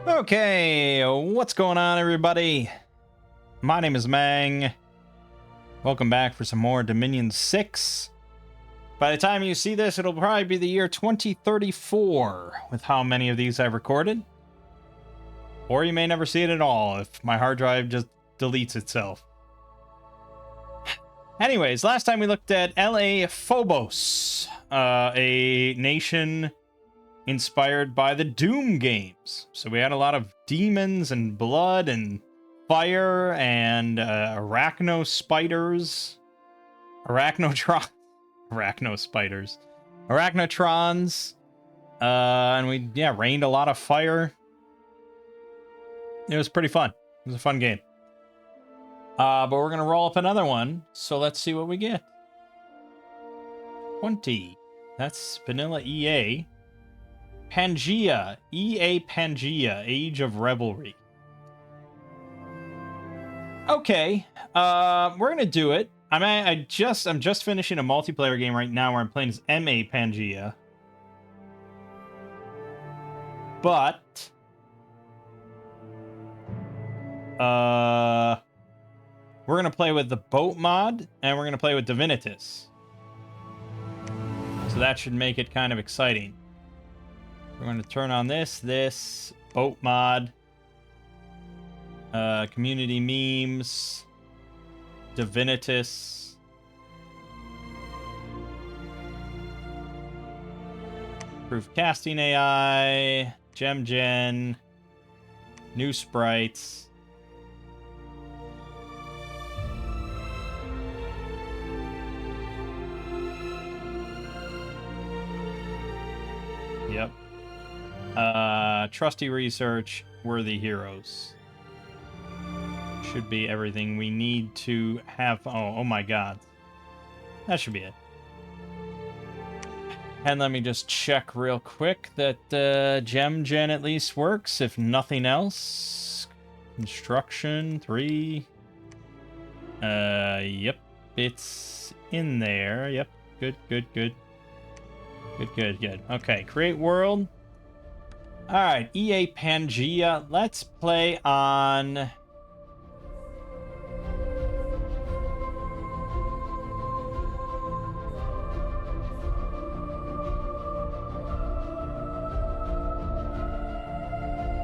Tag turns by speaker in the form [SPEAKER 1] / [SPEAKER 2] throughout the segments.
[SPEAKER 1] Okay, what's going on, everybody? My name is Mangg. Welcome back for some more Dominion 6. By the time you see this, it'll probably be the year 2034 with how many of these I've recorded. Or you may never see it at all if my hard drive just deletes itself. Anyways, last time we looked at LA Phobos, a nation inspired by the Doom games. So we had a lot of demons and blood and fire and arachno spiders. Arachnotrons. And we, rained a lot of fire. It was pretty fun. It was a fun game. But we're going to roll up another one. So let's see what we get. 20. That's vanilla EA. Pangaea, EA Pangaea, Age of Revelry. Okay, we're gonna do it. I'm just finishing a multiplayer game right now where I'm playing as MA Pangaea. But we're gonna play with the boat mod and we're gonna play with Divinitas. So that should make it kind of exciting. We're going to turn on this boat mod, community memes, Divinitas, improved casting AI, gem gen, new sprites. Yep. Trusty research, worthy heroes. Should be everything we need to have. Oh my god. That should be it. And let me just check real quick that gem gen at least works, if nothing else. Construction 3. Yep. It's in there. Yep. Good. Okay, create world. Alright, EA Pangaea. Let's play on...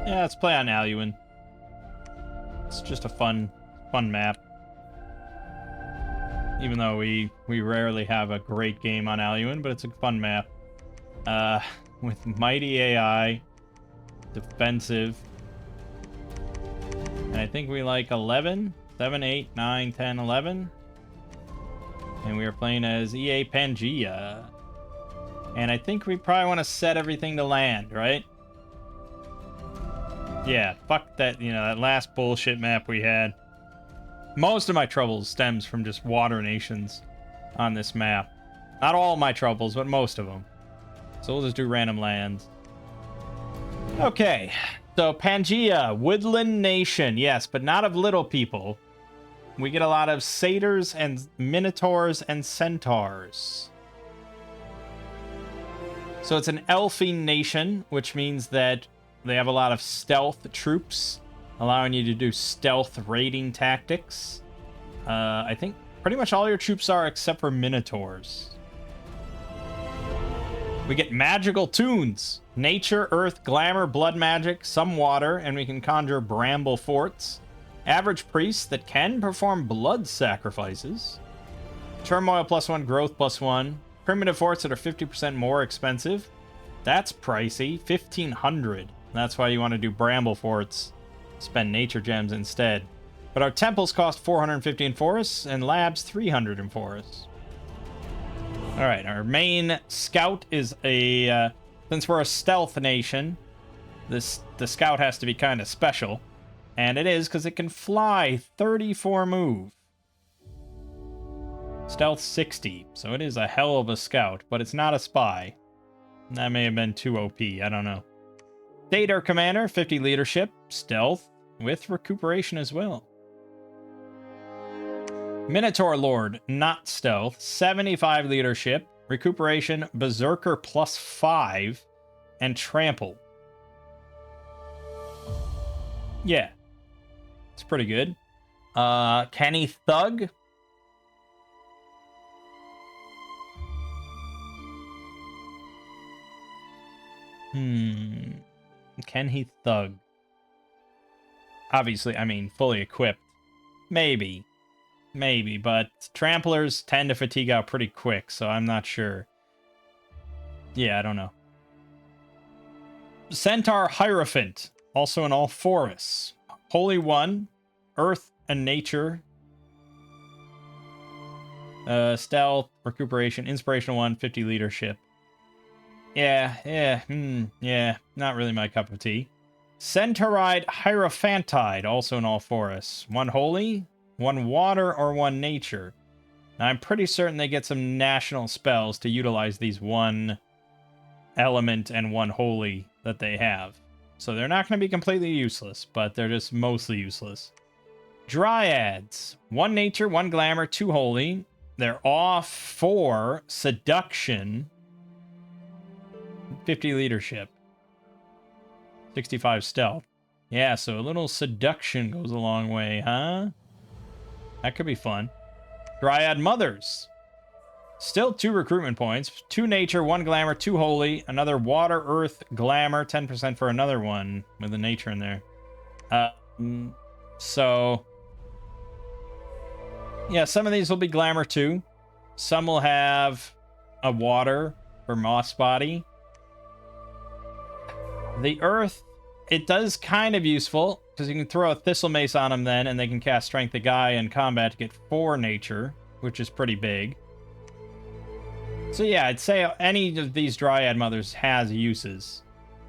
[SPEAKER 1] Yeah, let's play on Aluin. It's just a fun map. Even though we rarely have a great game on Aluin, but it's a fun map. With mighty AI... defensive. And I think we like 11, 7, 8, 9, 10, 11. And we are playing as EA Pangaea. And I think we probably want to set everything to land, right? Yeah, fuck that, that last bullshit map we had. Most of my troubles stems from just water nations on this map. Not all my troubles, but most of them. So we'll just do random lands. Okay, so Pangaea, woodland nation, yes, but not of little people. We get a lot of satyrs and minotaurs and centaurs. So it's an elfin nation, which means that they have a lot of stealth troops, allowing you to do stealth raiding tactics. I think pretty much all your troops are except for minotaurs. We get magical tunes. Nature, earth, glamour, blood magic, some water, and we can conjure bramble forts. Average priests that can perform blood sacrifices. Turmoil +1, growth +1. Primitive forts that are 50% more expensive. That's pricey. 1,500. That's why you want to do bramble forts. Spend nature gems instead. But our temples cost 450 in forests, and labs 300 in forests. Alright, our main scout is a... since we're a stealth nation, the scout has to be kind of special. And it is, because it can fly 34 move. Stealth 60, so it is a hell of a scout, but it's not a spy. That may have been too OP, I don't know. Satyr commander, 50 leadership, stealth, with recuperation as well. Minotaur Lord, not stealth, 75 leadership, recuperation, berserker +5, and trample. Yeah. It's pretty good. Kenny Thug. Can he Thug? Obviously, I mean, fully equipped. Maybe. Maybe, but tramplers tend to fatigue out pretty quick, so I'm not sure. Yeah, I don't know. Centaur Hierophant, also in all forests. Holy One, Earth and Nature. Stealth, Recuperation, Inspirational 1, 50 Leadership. Yeah, not really my cup of tea. Centauride Hierophantide, also in all forests. 1 Holy, 1 Water, or 1 Nature. Now, I'm pretty certain they get some national spells to utilize these 1 element and 1 holy that they have. So they're not going to be completely useless, but they're just mostly useless. Dryads. 1 nature, 1 glamour, 2 holy. They're off for seduction, 50 leadership, 65 stealth. Yeah, so a little seduction goes a long way, huh? That could be fun. Dryad mothers. Still 2 recruitment points. 2 nature, 1 glamour, 2 holy. Another water, earth, glamour. 10% for another one with the nature in there. So... yeah, some of these will be glamour too. Some will have a water for moss body. The earth, it does kind of useful, because you can throw a thistle mace on them then, and they can cast Strength of Gaia in combat to get 4 nature, which is pretty big. So yeah, I'd say any of these Dryad Mothers has uses.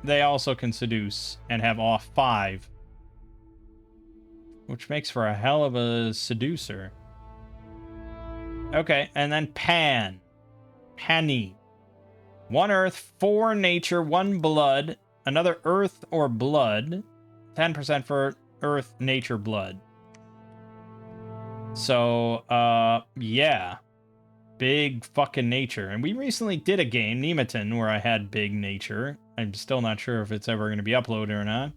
[SPEAKER 1] They also can seduce and have off 5, which makes for a hell of a seducer. Okay, and then Pan. Panny. 1 earth, 4 nature, 1 blood, another earth or blood, 10% for earth, nature, blood. So, yeah. Big fucking nature. And we recently did a game, Nemeton, where I had big nature. I'm still not sure if it's ever going to be uploaded or not.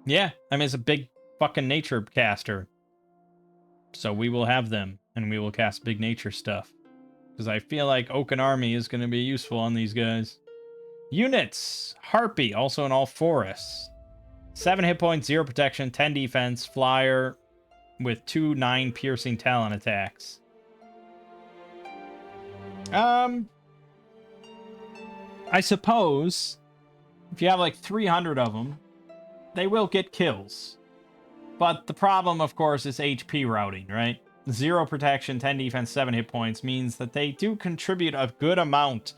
[SPEAKER 1] Yeah, I mean, it's a big fucking nature caster. So we will have them, and we will cast big nature stuff. Because I feel like Oaken Army is going to be useful on these guys. Units. Harpy, also in all forests. 7 hit points, 0 protection, 10 defense, flyer, with 2 9 piercing talon attacks. I suppose if you have like 300 of them, they will get kills. But the problem, of course, is HP routing, right? 0 protection, 10 defense, 7 hit points means that they do contribute a good amount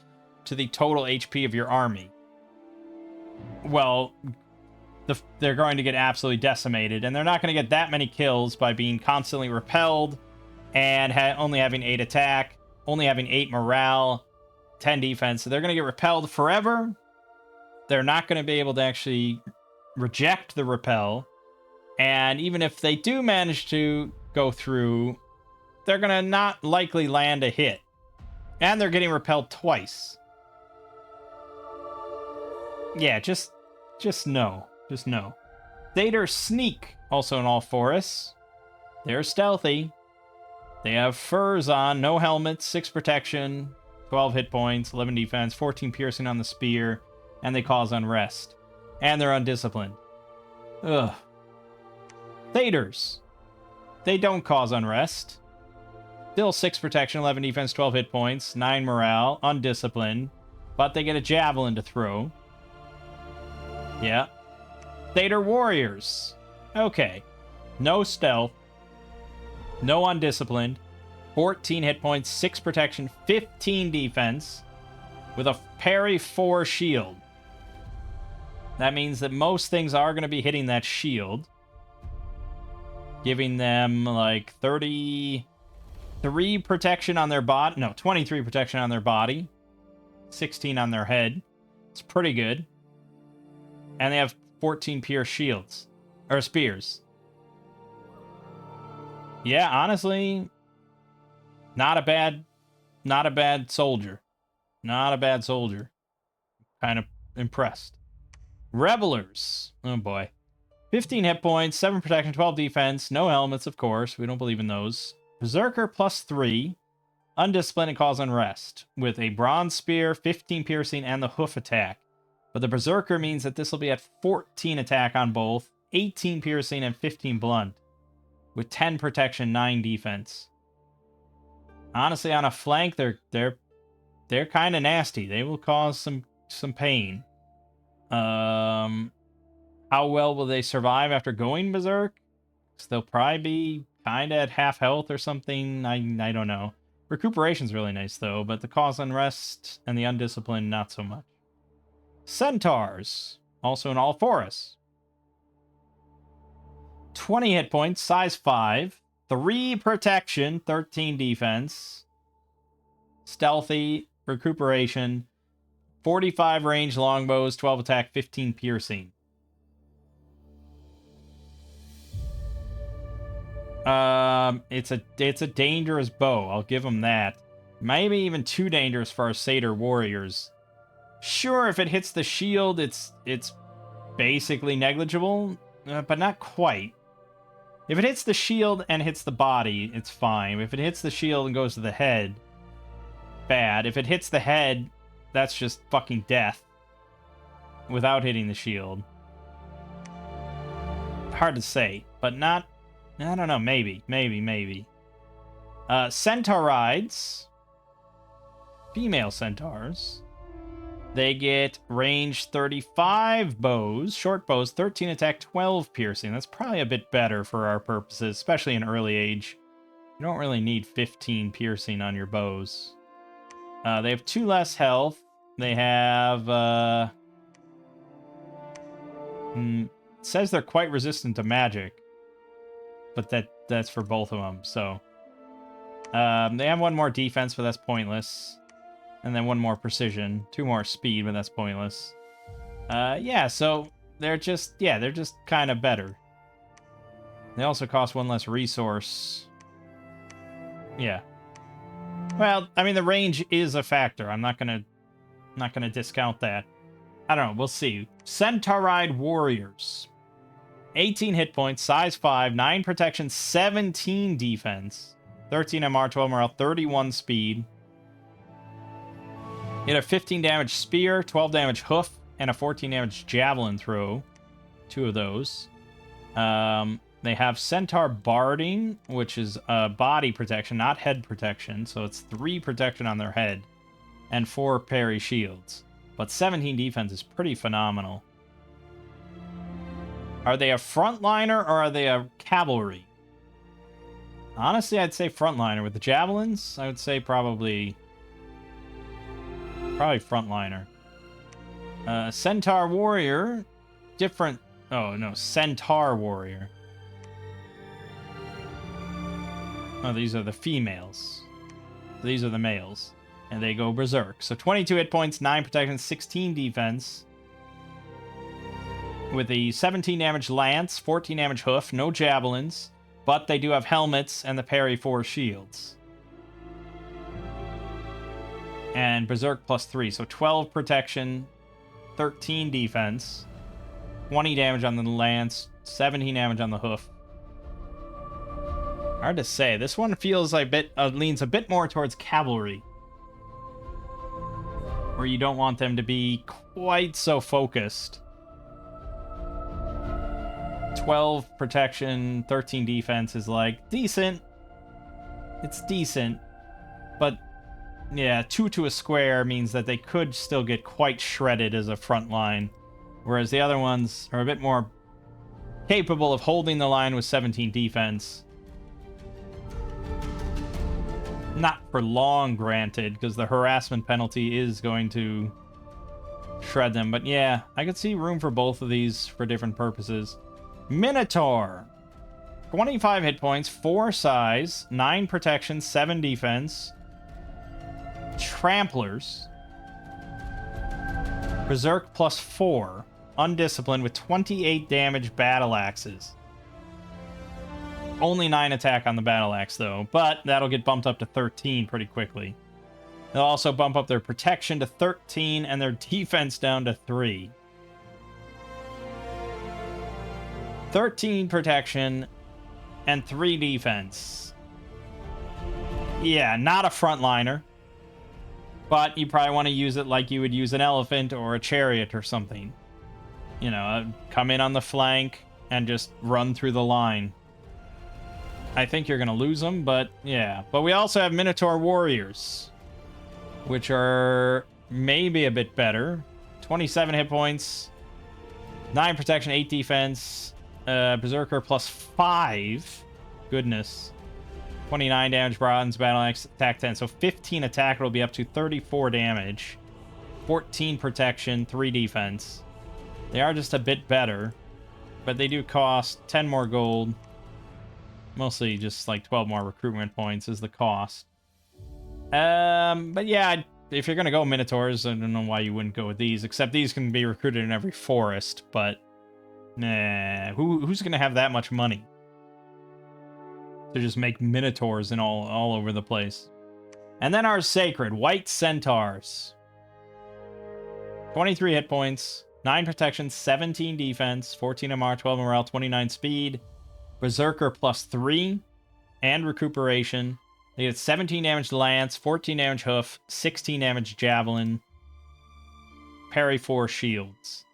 [SPEAKER 1] to the total HP of your army. Well, they're going to get absolutely decimated, and they're not going to get that many kills by being constantly repelled and only having 8 attack, only having 8 morale, 10 defense. So they're going to get repelled forever. They're not going to be able to actually reject the repel. And even if they do manage to go through, they're going to not likely land a hit. And they're getting repelled twice. Yeah, just no. Just no. Thader Sneak, also in all forests. They're stealthy. They have furs on, no helmets, 6 protection, 12 hit points, 11 defense, 14 piercing on the spear, and they cause unrest. And they're undisciplined. Ugh. Thaders. They don't cause unrest. Still 6 protection, 11 defense, 12 hit points, 9 morale, undisciplined, but they get a javelin to throw. Yeah. Thader Warriors. Okay. No stealth. No undisciplined. 14 hit points, 6 protection, 15 defense, with a parry 4 shield. That means that most things are going to be hitting that shield, giving them like 33 protection on their body. No, 23 protection on their body, 16 on their head. It's pretty good. And they have 14 pierce shields. Or spears. Yeah, honestly, Not a bad soldier. Not a bad soldier. Kind of impressed. Revelers. Oh boy. 15 hit points, 7 protection, 12 defense, no helmets, of course. We don't believe in those. Berserker +3, undisciplined and cause unrest, with a bronze spear, 15 piercing, and the hoof attack. But the Berserker means that this will be at 14 attack on both, 18 piercing, and 15 blunt, with 10 protection, 9 defense. Honestly, on a flank, they're kind of nasty. They will cause some pain. How well will they survive after going berserk? So they'll probably be kind of at half health or something. I don't know. Recuperation's really nice, though, but the cause unrest and the undisciplined, not so much. Centaurs, also in all forests. 20 hit points, size 5. 3 protection, 13 defense. Stealthy, recuperation. 45 range longbows, 12 attack, 15 piercing. It's a dangerous bow. I'll give them that. Maybe even too dangerous for our satyr warriors. Sure, if it hits the shield, it's basically negligible, but not quite. If it hits the shield and hits the body, it's fine. If it hits the shield and goes to the head, bad. If it hits the head, that's just fucking death. Without hitting the shield. Hard to say, but not... I don't know, maybe. Centaurides. Female centaurs. They get range 35 bows, short bows, 13 attack, 12 piercing. That's probably a bit better for our purposes, especially in early age. You don't really need 15 piercing on your bows. They have 2 less health. They have... it says they're quite resistant to magic. But that's for both of them, so... they have 1 more defense, but that's pointless. And then 1 more precision. 2 more speed, but that's pointless. Yeah, so they're just kind of better. They also cost 1 less resource. Yeah. Well, I mean, the range is a factor. I'm not gonna discount that. I don't know, we'll see. Centauride warriors. 18 hit points, size 5, 9 protection, 17 defense, 13 MR, 12 morale, 31 speed. Hit a 15 damage spear, 12 damage hoof, and a 14 damage javelin throw. 2 of those. They have Centaur Barding, which is body protection, not head protection. So it's 3 protection on their head, and 4 parry shields. But 17 defense is pretty phenomenal. Are they a frontliner or are they a cavalry? Honestly, I'd say frontliner. With the javelins, I would say probably frontliner. Centaur warrior, different. Oh no, centaur warrior. Oh, these are the females. These are the males, and they go berserk. So 22 hit points, 9 protection, 16 defense. With the 17 damage lance, 14 damage hoof, no javelins, but they do have helmets and the parry 4 shields. And berserk +3, so 12 protection, 13 defense, 20 damage on the lance, 17 damage on the hoof. Hard to say. This one feels like leans a bit more towards cavalry, where you don't want them to be quite so focused. 12 protection, 13 defense is like decent. It's decent. But yeah, 2 to a square means that they could still get quite shredded as a front line. Whereas the other ones are a bit more capable of holding the line with 17 defense. Not for long, granted, because the harassment penalty is going to shred them. But yeah, I could see room for both of these for different purposes. Minotaur. 25 hit points, 4 size, 9 protection, 7 defense. Tramplers. Berserk +4. Undisciplined with 28 damage battle axes. Only 9 attack on the Battle Axe, though, but that'll get bumped up to 13 pretty quickly. They'll also bump up their protection to 13 and their defense down to 3. 13 protection and 3 defense. Yeah, not a frontliner. But you probably want to use it like you would use an elephant or a chariot or something. You know, come in on the flank and just run through the line. I think you're going to lose them, but yeah. But we also have Minotaur Warriors, which are maybe a bit better. 27 hit points, 9 protection, 8 defense, Berserker plus 5. Goodness. 29 damage, bronze, battle axe, attack 10. So 15 attack, it'll be up to 34 damage. 14 protection, 3 defense. They are just a bit better, but they do cost 10 more gold. Mostly just like 12 more recruitment points is the cost. But yeah, if you're going to go Minotaurs, I don't know why you wouldn't go with these, except these can be recruited in every forest, but nah, who's going to have that much money to just make Minotaurs in all over the place? And then our Sacred, White Centaurs. 23 hit points, 9 protection, 17 defense, 14 MR, 12 morale, 29 speed, Berserker plus 3, and recuperation. They get 17 damage lance, 14 damage hoof, 16 damage javelin, parry 4 shields.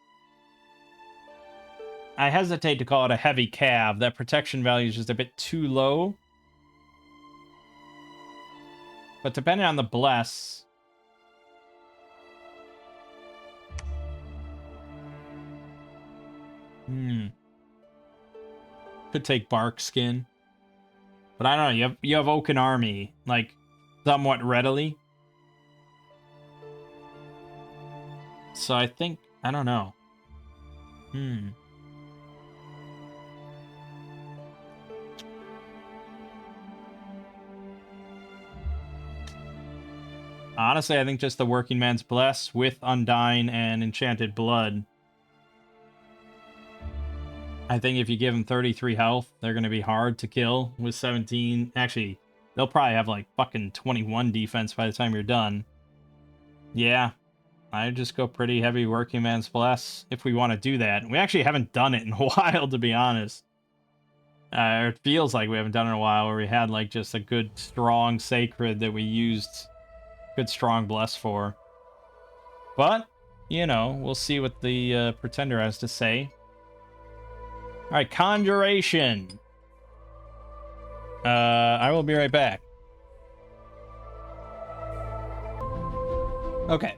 [SPEAKER 1] I hesitate to call it a heavy cav. That protection value is just a bit too low. But depending on the bless... Could take bark skin. But I don't know, you have Oaken Army, like, somewhat readily. So I think, I don't know. Honestly, I think just the Working Man's Bless with Undyne and Enchanted Blood. I think if you give them 33 health, they're going to be hard to kill with 17. Actually, they'll probably have like fucking 21 defense by the time you're done. Yeah, I'd just go pretty heavy Working Man's Bless if we want to do that. We actually haven't done it in a while, to be honest. It feels like we haven't done it in a while where we had like just a good, strong Sacred that we used good, strong Bless for. But, you know, we'll see what the Pretender has to say. Alright, Conjuration. I will be right back. Okay.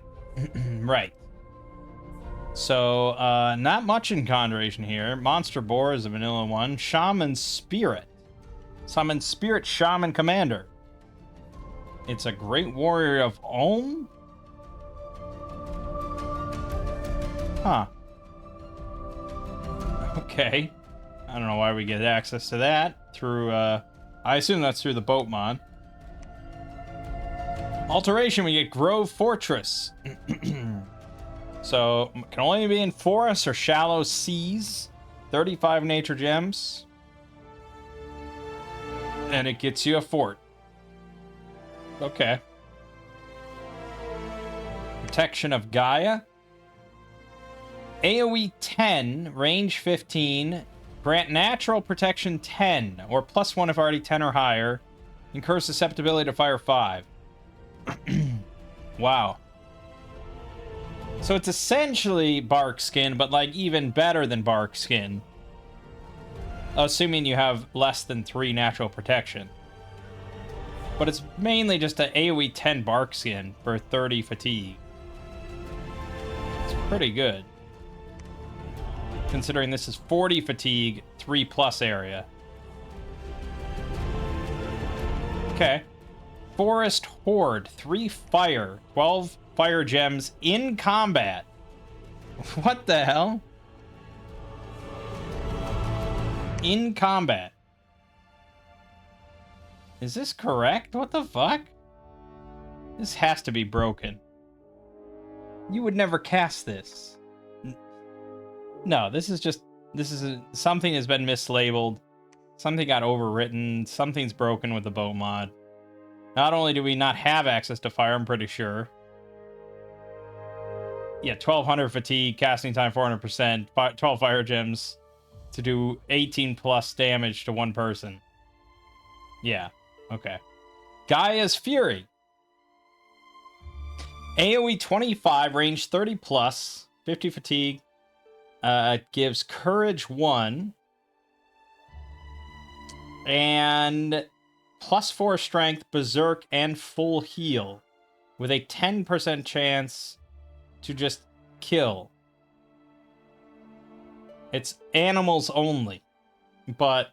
[SPEAKER 1] Right. So, not much in Conjuration here. Monster Boar is a vanilla one. Shaman Spirit. Summon Spirit Shaman Commander. It's a Great Warrior of Olm? Huh. Okay. I don't know why we get access to that. Through, I assume that's through the boat mod. Alteration, we get Grove Fortress. So, can only be in forests or shallow seas. 35 nature gems. And it gets you a fort. Okay. Protection of Gaia. AoE 10, range 15, grant natural protection 10, or +1 if already 10 or higher. Incur susceptibility to fire 5. Wow. So it's essentially bark skin, but like even better than bark skin. Assuming you have less than 3 natural protection. But it's mainly just an AoE 10 bark skin for 30 fatigue. It's pretty good. Considering this is 40 fatigue, 3+ area. Okay. Forest Horde, 3 fire, 12 fire gems in combat. What the hell? In combat. Is this correct? What the fuck? This has to be broken. You would never cast this. No, this is just... something has been mislabeled. Something got overwritten. Something's broken with the boat mod. Not only do we not have access to fire, I'm pretty sure. Yeah, 1200 fatigue, casting time 400%, 12 fire gems to do 18 plus damage to one person. Yeah, okay. Gaia's Fury. AoE 25, range 30 plus, 50 fatigue. Gives Courage 1. And +4 strength, berserk, and full heal. With a 10% chance to just kill. It's animals only. But,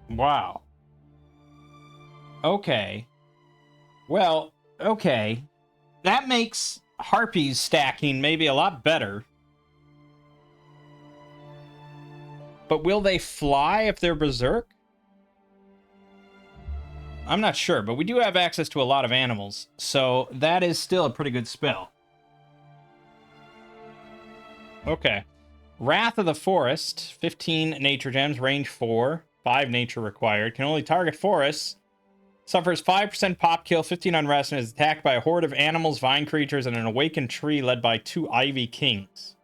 [SPEAKER 1] wow. Okay. Well, okay. That makes Harpies stacking maybe a lot better. But will they fly if they're berserk? I'm not sure, but we do have access to a lot of animals, so that is still a pretty good spell. Okay. Wrath of the Forest, 15 nature gems, range 4, 5 nature required, can only target forests, suffers 5% pop kill, 15 unrest, and is attacked by a horde of animals, vine creatures, and an awakened tree led by 2 Ivy Kings.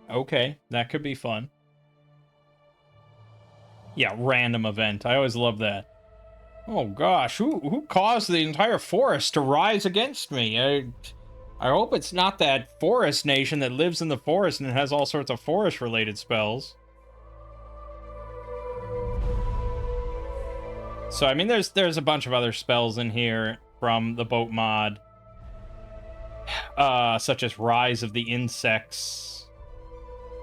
[SPEAKER 1] Okay, that could be fun. Yeah, random event. I always love that. Oh gosh, who caused the entire forest to rise against me? I hope it's not that forest nation that lives in the forest and has all sorts of forest-related spells. So, I mean, there's a bunch of other spells in here from the boat mod. Such as Rise of the Insects.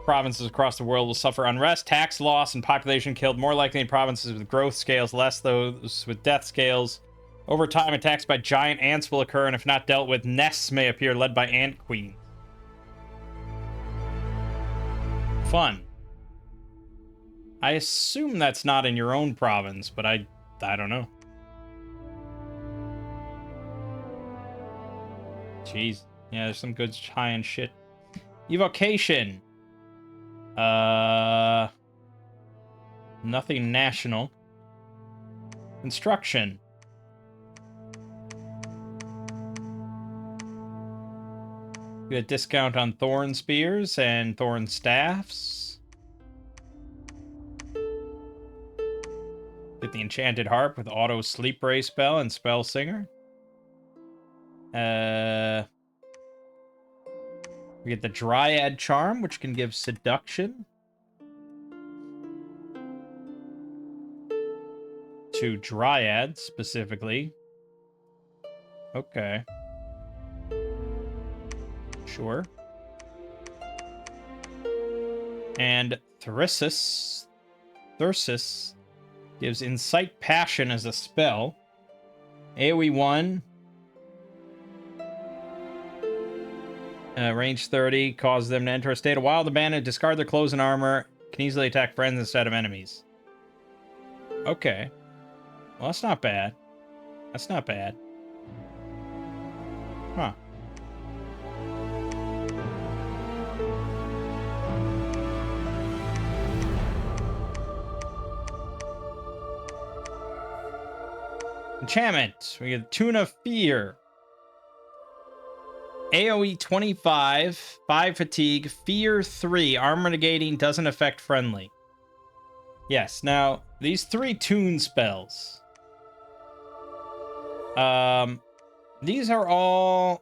[SPEAKER 1] Provinces across the world will suffer unrest, tax loss, and population killed. More likely in provinces with growth scales, less those with death scales. Over time, attacks by giant ants will occur, and if not dealt with, nests may appear led by ant queens. Fun. I assume that's not in your own province, but I don't know. Jeez. Yeah, there's some good high-end shit. Evocation. Nothing national. Construction. Get a discount on thorn spears and thorn staffs. Get the enchanted harp with auto sleep ray spell and spell singer. We get the Dryad Charm, which can give seduction to Dryads, specifically. Okay. Sure. And Thyrsus gives Incite Passion as a spell. AoE 1. Range 30, causes them to enter a state of wild abandon, discard their clothes and armor, can easily attack friends instead of enemies. Okay. Well, that's not bad. That's not bad. Huh. Enchantment. We get Tune of Fear. AoE 25, 5 fatigue, fear 3, armor negating, doesn't affect friendly. Yes, now, these 3 tune spells. These are all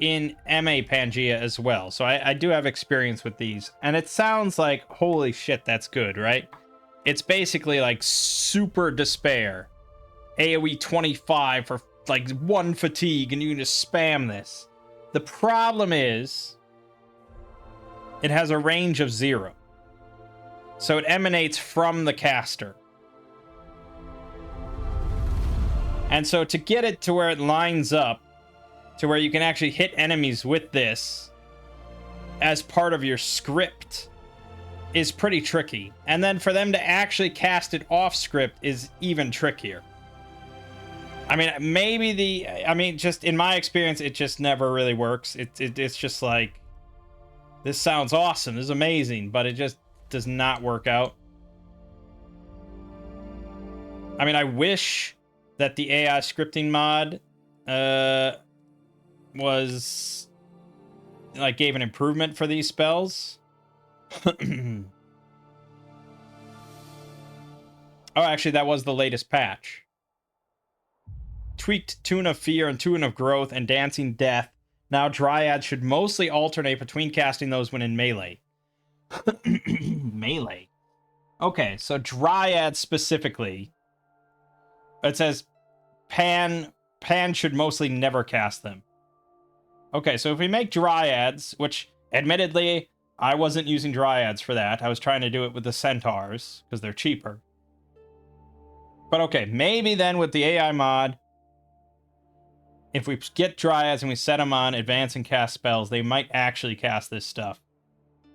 [SPEAKER 1] in MA Pangaea as well, so I do have experience with these. And it sounds like, holy shit, that's good, right? It's basically like super despair. AoE 25 for like 1 fatigue, and you can just spam this. The problem is, it has a range of 0. So it emanates from the caster. And so to get it to where it lines up, to where you can actually hit enemies with this as part of your script, is pretty tricky. And then for them to actually cast it off script is even trickier. I mean, maybe just in my experience, it just never really works. It's just like, this sounds awesome, this is amazing, but it just does not work out. I mean, I wish that the AI scripting mod was like gave an improvement for these spells. Oh, actually, that was the latest patch. Tweaked Tune of Fear and Tune of Growth and Dancing Death. Now Dryads should mostly alternate between casting those when in melee. Melee. Okay, so Dryads specifically. It says Pan should mostly never cast them. Okay, so if we make Dryads, which admittedly I wasn't using Dryads for that. I was trying to do it with the Centaurs because they're cheaper. But okay, maybe then with the AI mod, if we get Dryads and we set them on advance and cast spells, they might actually cast this stuff.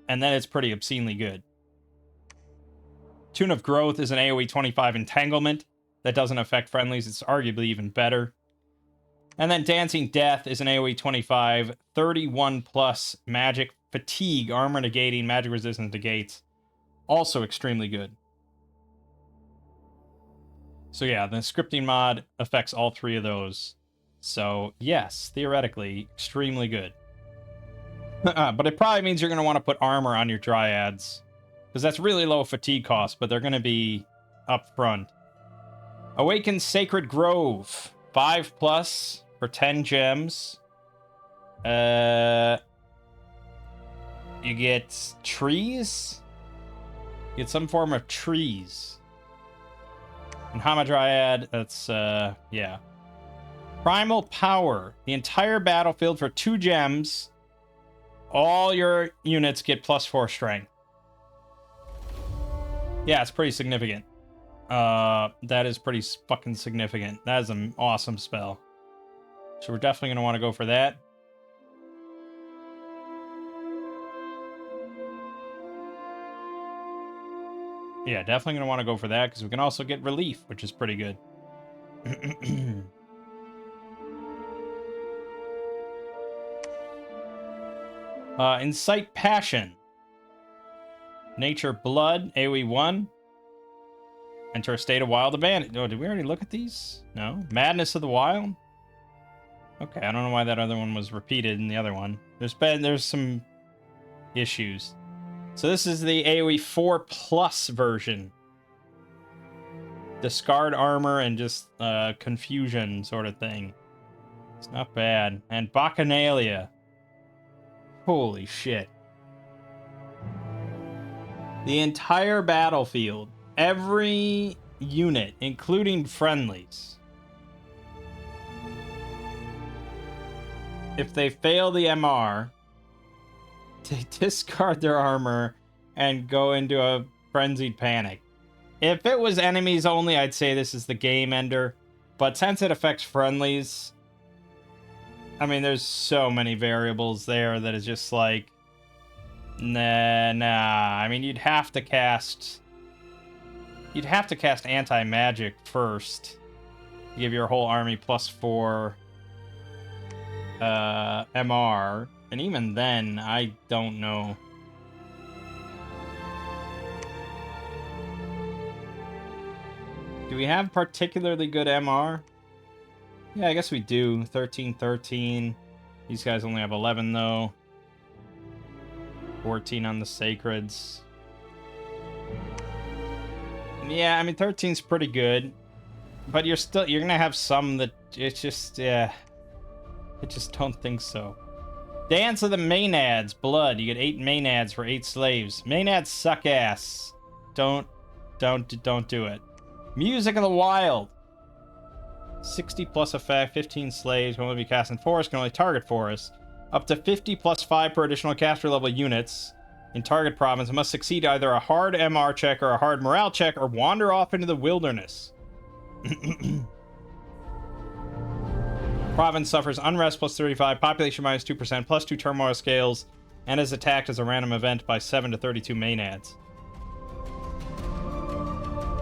[SPEAKER 1] And then it's pretty obscenely good. Tune of Growth is an AoE 25 entanglement that doesn't affect friendlies. It's arguably even better. And then Dancing Death is an AoE 25, 31 plus magic fatigue, armor negating, magic resistance negates. Also extremely good. So yeah, the scripting mod affects all three of those. So yes, theoretically, extremely good. But it probably means you're going to want to put armor on your Dryads. Because that's really low fatigue cost, but they're going to be up front. Awaken Sacred Grove. 5 plus for 10 gems. You get trees? You get some form of trees. And Hamadryad, that's, yeah. Primal Power. The entire battlefield for 2 gems. All your units get +4 strength. Yeah, it's pretty significant. That is pretty fucking significant. That is an awesome spell. So we're definitely going to want to go for that. Yeah, definitely going to want to go for that because we can also get relief, which is pretty good. Incite Passion. Nature Blood, AoE 1. Enter a state of wild abandon. Oh, did we already look at these? No. Madness of the Wild? Okay, I don't know why that other one was repeated in the other one. There's some issues. So this is the AoE 4 plus version. Discard armor and just confusion sort of thing. It's not bad. And Bacchanalia. Holy shit. The entire battlefield, every unit, including friendlies, if they fail the MR, they discard their armor and go into a frenzied panic. If it was enemies only, I'd say this is the game ender. But since it affects friendlies, I mean, there's so many variables there that is just like, nah. I mean, you'd have to cast anti-magic first. Give your whole army +4 MR. And even then, I don't know. Do we have particularly good MR? Yeah, I guess we do. 13. These guys only have 11 though. 14 on the Sacreds. Yeah, I mean 13's pretty good. But you're gonna have some that it's just, yeah. I just don't think so. Dance of the Maenads, Blood. You get 8 Maenads for 8 slaves. Maenads suck ass. Don't do it. Music of the Wild. 60 plus effect, 15 slaves, can only be cast in forest, can only target forest. Up to 50 plus 5 per additional caster level units in target province must succeed either a hard MR check or a hard morale check or wander off into the wilderness. Province suffers unrest +35, population -2%, +2 turmoil scales, and is attacked as a random event by 7 to 32 Maenads.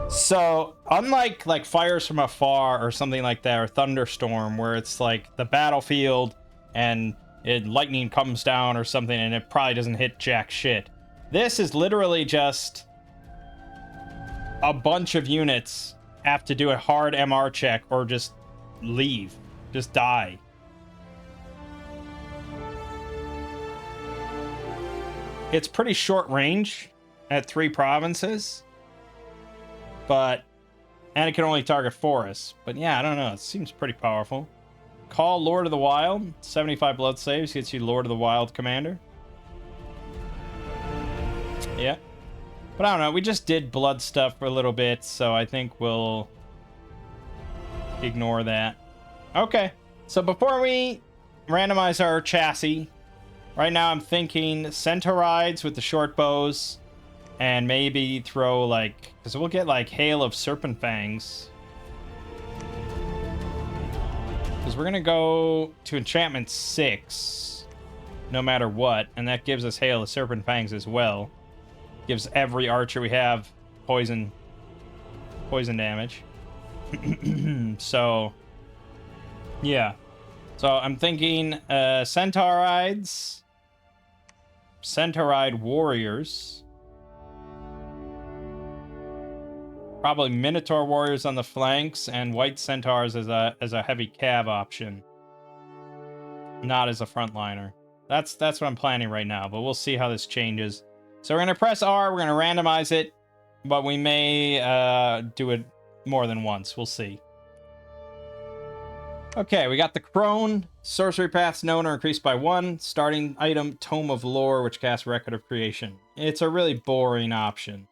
[SPEAKER 1] So, unlike like Fires from Afar or something like that, or Thunderstorm, where it's like the battlefield and lightning comes down or something and it probably doesn't hit jack shit. This is literally just a bunch of units have to do a hard MR check or just leave. Just die. It's pretty short range at 3 provinces. But... And it can only target forests. But yeah, I don't know. It seems pretty powerful. Call Lord of the Wild. 75 blood saves. Gets you Lord of the Wild commander. Yeah. But I don't know. We just did blood stuff for a little bit. So I think we'll ignore that. Okay. So before we randomize our chassis, right now I'm thinking Centaurides with the short bows. And maybe throw, like... Because we'll get, like, Hail of Serpent Fangs. Because we're going to go to Enchantment 6. No matter what. And that gives us Hail of Serpent Fangs as well. Gives every archer we have poison damage. So... Yeah. So I'm thinking Centaurides. Centauride Warriors. Probably Minotaur Warriors on the flanks and White Centaurs as a heavy cav option. Not as a frontliner. That's what I'm planning right now, but we'll see how this changes. So we're going to press R, we're going to randomize it, but we may do it more than once. We'll see. Okay, we got the Crone. Sorcery paths known are increased by 1. Starting item, Tome of Lore, which casts Record of Creation. It's a really boring option.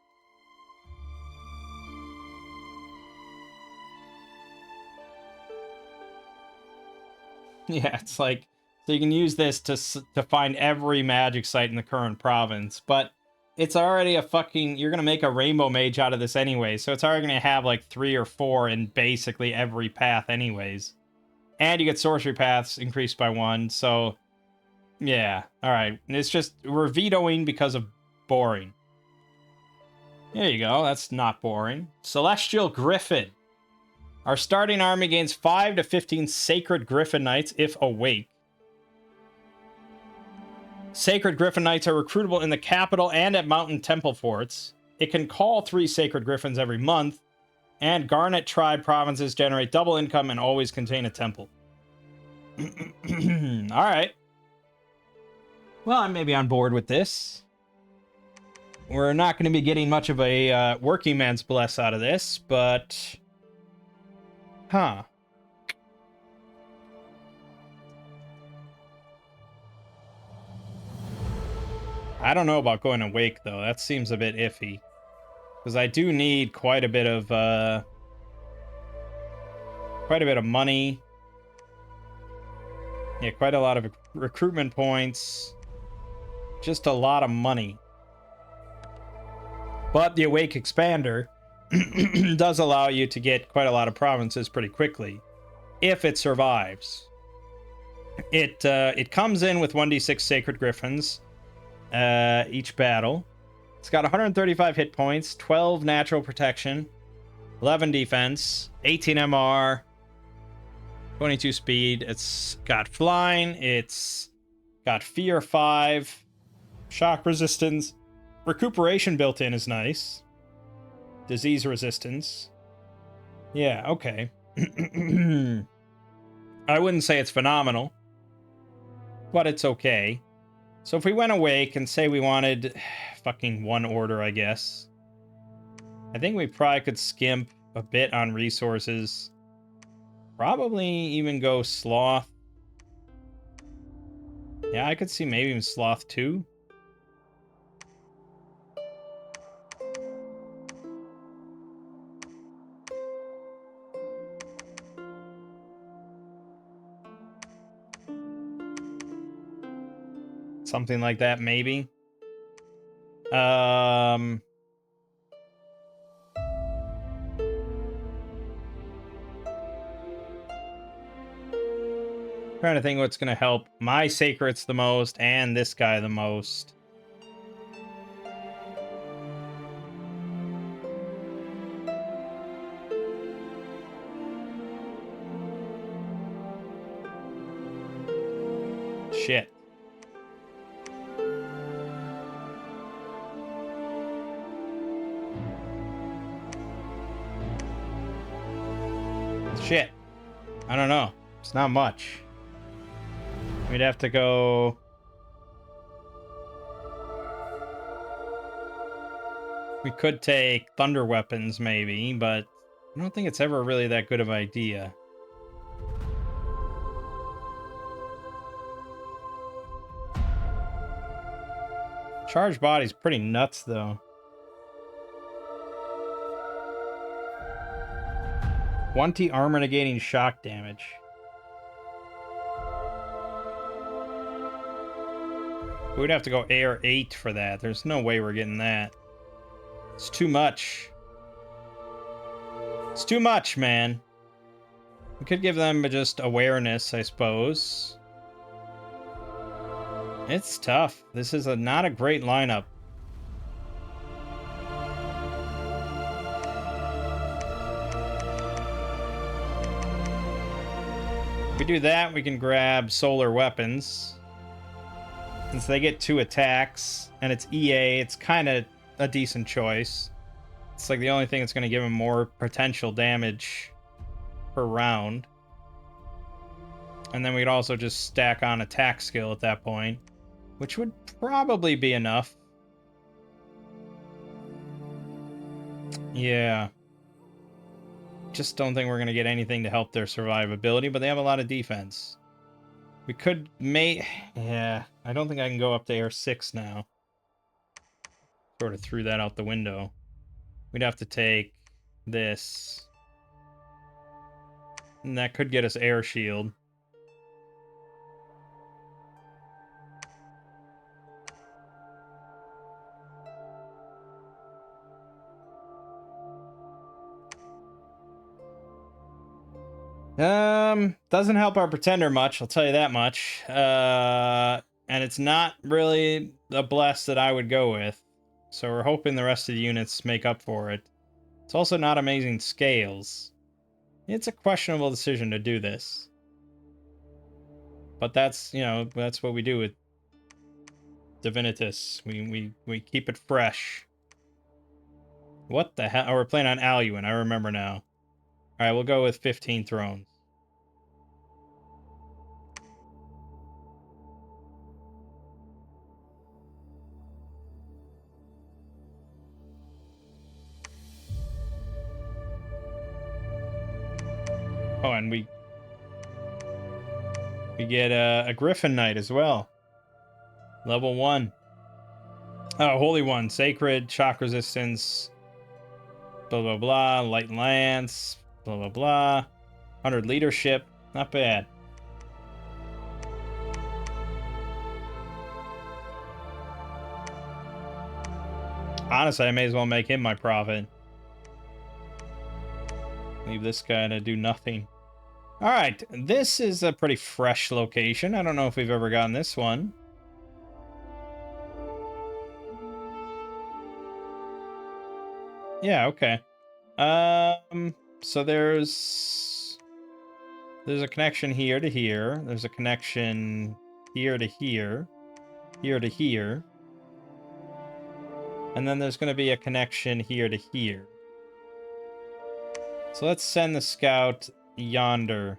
[SPEAKER 1] Yeah, it's like, so you can use this to find every magic site in the current province, but it's already a fucking, you're gonna make a rainbow mage out of this anyway, so it's already gonna have like 3 or 4 in basically every path anyways. And you get sorcery paths increased by 1, so yeah, alright. It's just, we're vetoing because of boring. There you go, that's not boring. Celestial Griffin. Our starting army gains 5 to 15 Sacred Griffin Knights if awake. Sacred Griffin Knights are recruitable in the capital and at mountain temple forts. It can call 3 Sacred Griffins every month, and Garnet Tribe provinces generate double income and always contain a temple. Alright. Well, I'm maybe on board with this. We're not going to be getting much of a working man's bless out of this, but... Huh. I don't know about going awake, though. That seems a bit iffy. Because I do need quite a bit of money. Yeah, quite a lot of recruitment points. Just a lot of money. But the Awake Expander does allow you to get quite a lot of provinces pretty quickly, if it survives. It comes in with 1d6 Sacred Griffins each battle. It's got 135 hit points, 12 natural protection, 11 defense, 18 MR, 22 speed. It's got flying. It's got fear 5, shock resistance, recuperation built in is nice. Disease resistance. Yeah, okay. I wouldn't say it's phenomenal, but it's okay. So if we went awake and say we wanted fucking 1 order, I guess. I think we probably could skimp a bit on resources. Probably even go Sloth. Yeah, I could see maybe even Sloth 2. Something like that, maybe. Trying to think what's going to help my Sacrets the most and this guy the most. Shit. Shit. I don't know. It's not much. We'd have to go... We could take thunder weapons, maybe, but I don't think it's ever really that good of an idea. Charged body's pretty nuts, though. 20 armor negating shock damage. We'd have to go air 8 for that. There's no way we're getting that. It's too much. It's too much, man. We could give them just awareness, I suppose. It's tough. This is not a great lineup. If we do that, we can grab solar weapons. Since they get 2 attacks, and it's EA, it's kind of a decent choice. It's like the only thing that's going to give them more potential damage per round. And then we'd also just stack on attack skill at that point, which would probably be enough. Yeah. Just don't think we're going to get anything to help their survivability, but they have a lot of defense. We could yeah, I don't think I can go up to air 6 now. Sort of threw that out the window. We'd have to take this. And that could get us air shield. Doesn't help our pretender much, I'll tell you that much. And it's not really a bless that I would go with. So we're hoping the rest of the units make up for it. It's also not amazing scales. It's a questionable decision to do this. But that's, you know, that's what we do with Divinitas. We keep it fresh. What the hell? Oh, we're playing on Aluin, I remember now. Alright, we'll go with 15 thrones. Oh, and we get a Griffin Knight as well. Level 1. Oh, Holy One. Sacred, shock resistance, blah, blah, blah. Light Lance, blah, blah, blah. 100 leadership. Not bad. Honestly, I may as well make him my prophet. Leave this guy to do nothing. Alright, this is a pretty fresh location. I don't know if we've ever gotten this one. Yeah, okay. So there's a connection here to here. There's a connection here to here. Here to here. And then there's going to be a connection here to here. So let's send the scout yonder.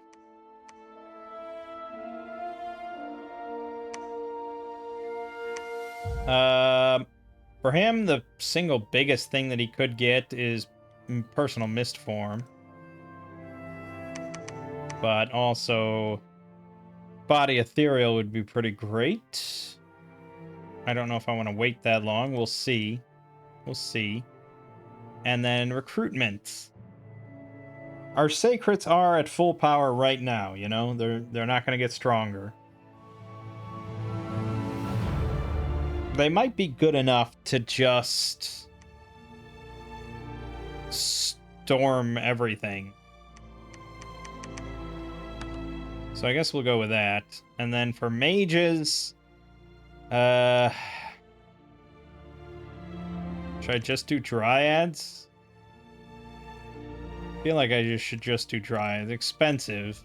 [SPEAKER 1] For him, the single biggest thing that he could get is personal mist form. But also, body ethereal would be pretty great. I don't know if I want to wait that long. We'll see. We'll see. And then recruitment. Our sacrets are at full power right now, you know? They're not going to get stronger. They might be good enough to just storm everything. So I guess we'll go with that. And then for mages, should I just do dryads? I feel like I should just do dryads. Expensive.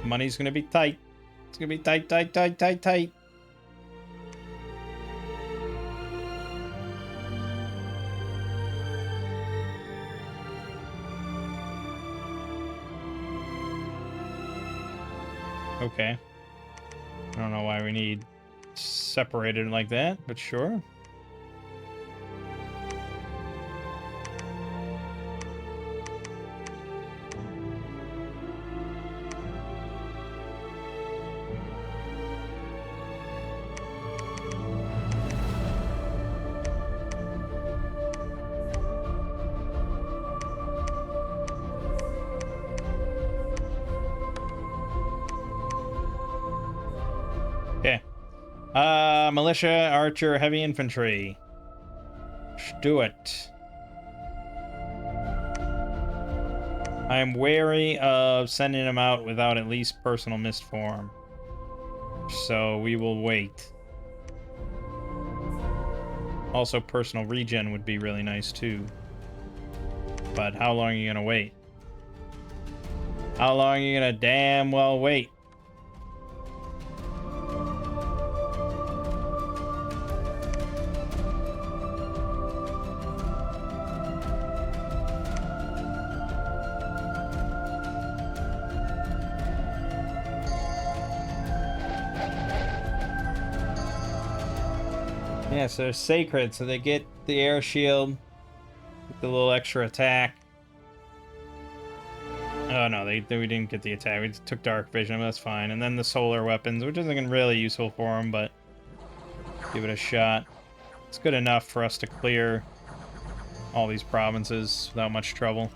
[SPEAKER 1] Money's gonna be tight. It's gonna be tight, tight, tight, tight, tight. Okay. I don't know why we need separated like that, but sure. Okay. Militia, archer, heavy infantry. Let's do it. I am wary of sending him out without at least personal mist form. So we will wait. Also, personal regen would be really nice too. But how long are you gonna wait? How long are you gonna damn well wait? Yeah, so they're sacred, so they get the air shield, get the little extra attack. Oh no, we didn't get the attack. We just took dark vision, but that's fine. And then the solar weapons, which isn't really useful for them, but give it a shot. It's good enough for us to clear all these provinces without much trouble.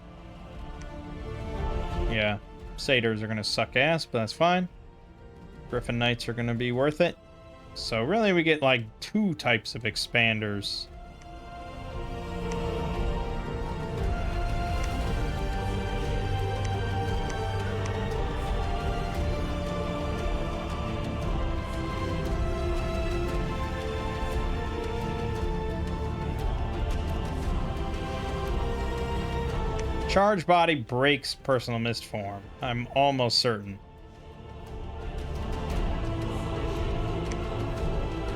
[SPEAKER 1] Yeah, satyrs are gonna suck ass, but that's fine. Griffin Knights are gonna be worth it. So really we get like 2 types of expanders. Charge body breaks personal mist form. I'm almost certain.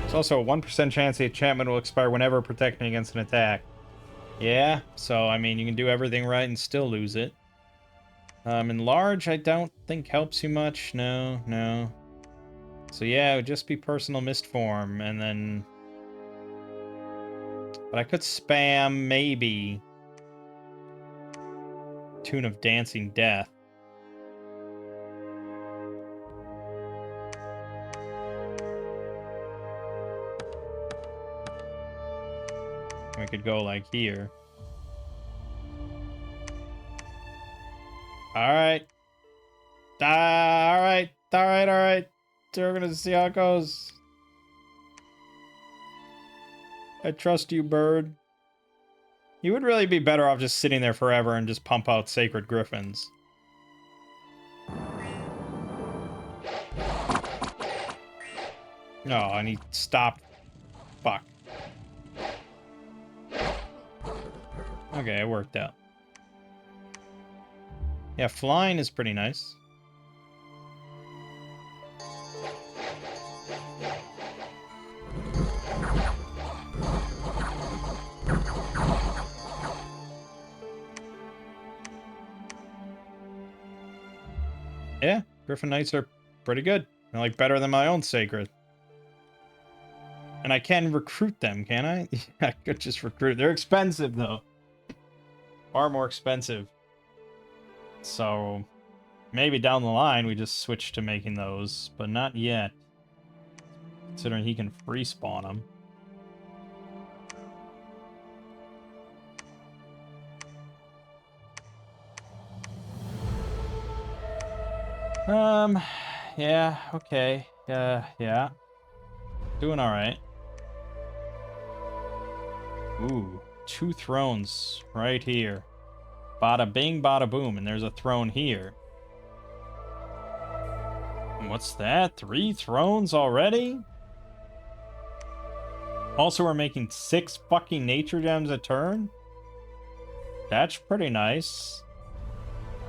[SPEAKER 1] There's also a 1% chance the enchantment will expire whenever protecting against an attack. Yeah, so I mean, you can do everything right and still lose it. Enlarge, I don't think helps you much. No. So yeah, it would just be personal mist form, and then... But I could spam, maybe... Tune of Dancing Death. We could go like here. Alright. Alright. We're gonna see how it goes. I trust you, bird. You would really be better off just sitting there forever and just pump out Sacred Griffins. No, and he stopped. Fuck. Okay, it worked out. Yeah, flying is pretty nice. Yeah, Griffin Knights are pretty good. They're like better than my own Sacred. And I can recruit them, can I? I could just recruit. They're expensive, though. Far more expensive. So, maybe down the line we just switch to making those, but not yet. Considering he can free spawn them. Yeah, okay. Yeah. Doing alright. Ooh, 2 thrones right here. Bada bing, bada boom, and there's a throne here. And what's that? 3 thrones already? Also, we're making 6 fucking nature gems a turn? That's pretty nice.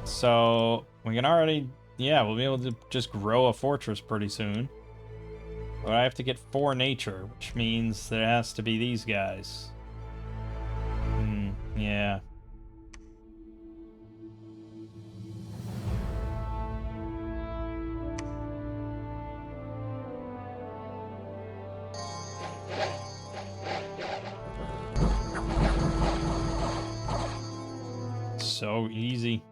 [SPEAKER 1] So, we can already... Yeah, we'll be able to just grow a fortress pretty soon. But I have to get 4 nature, which means there has to be these guys. Yeah. So easy.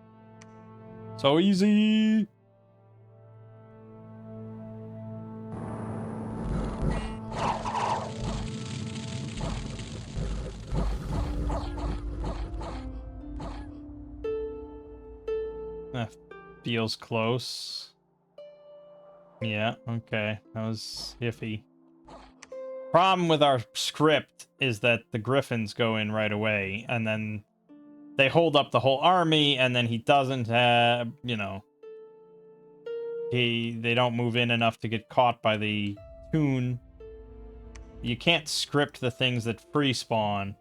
[SPEAKER 1] So easy! That feels close. Yeah, okay. That was iffy. Problem with our script is that the Griffins go in right away, and then they hold up the whole army, and then he doesn't have, you know, they don't move in enough to get caught by the toon. You can't script the things that free spawn.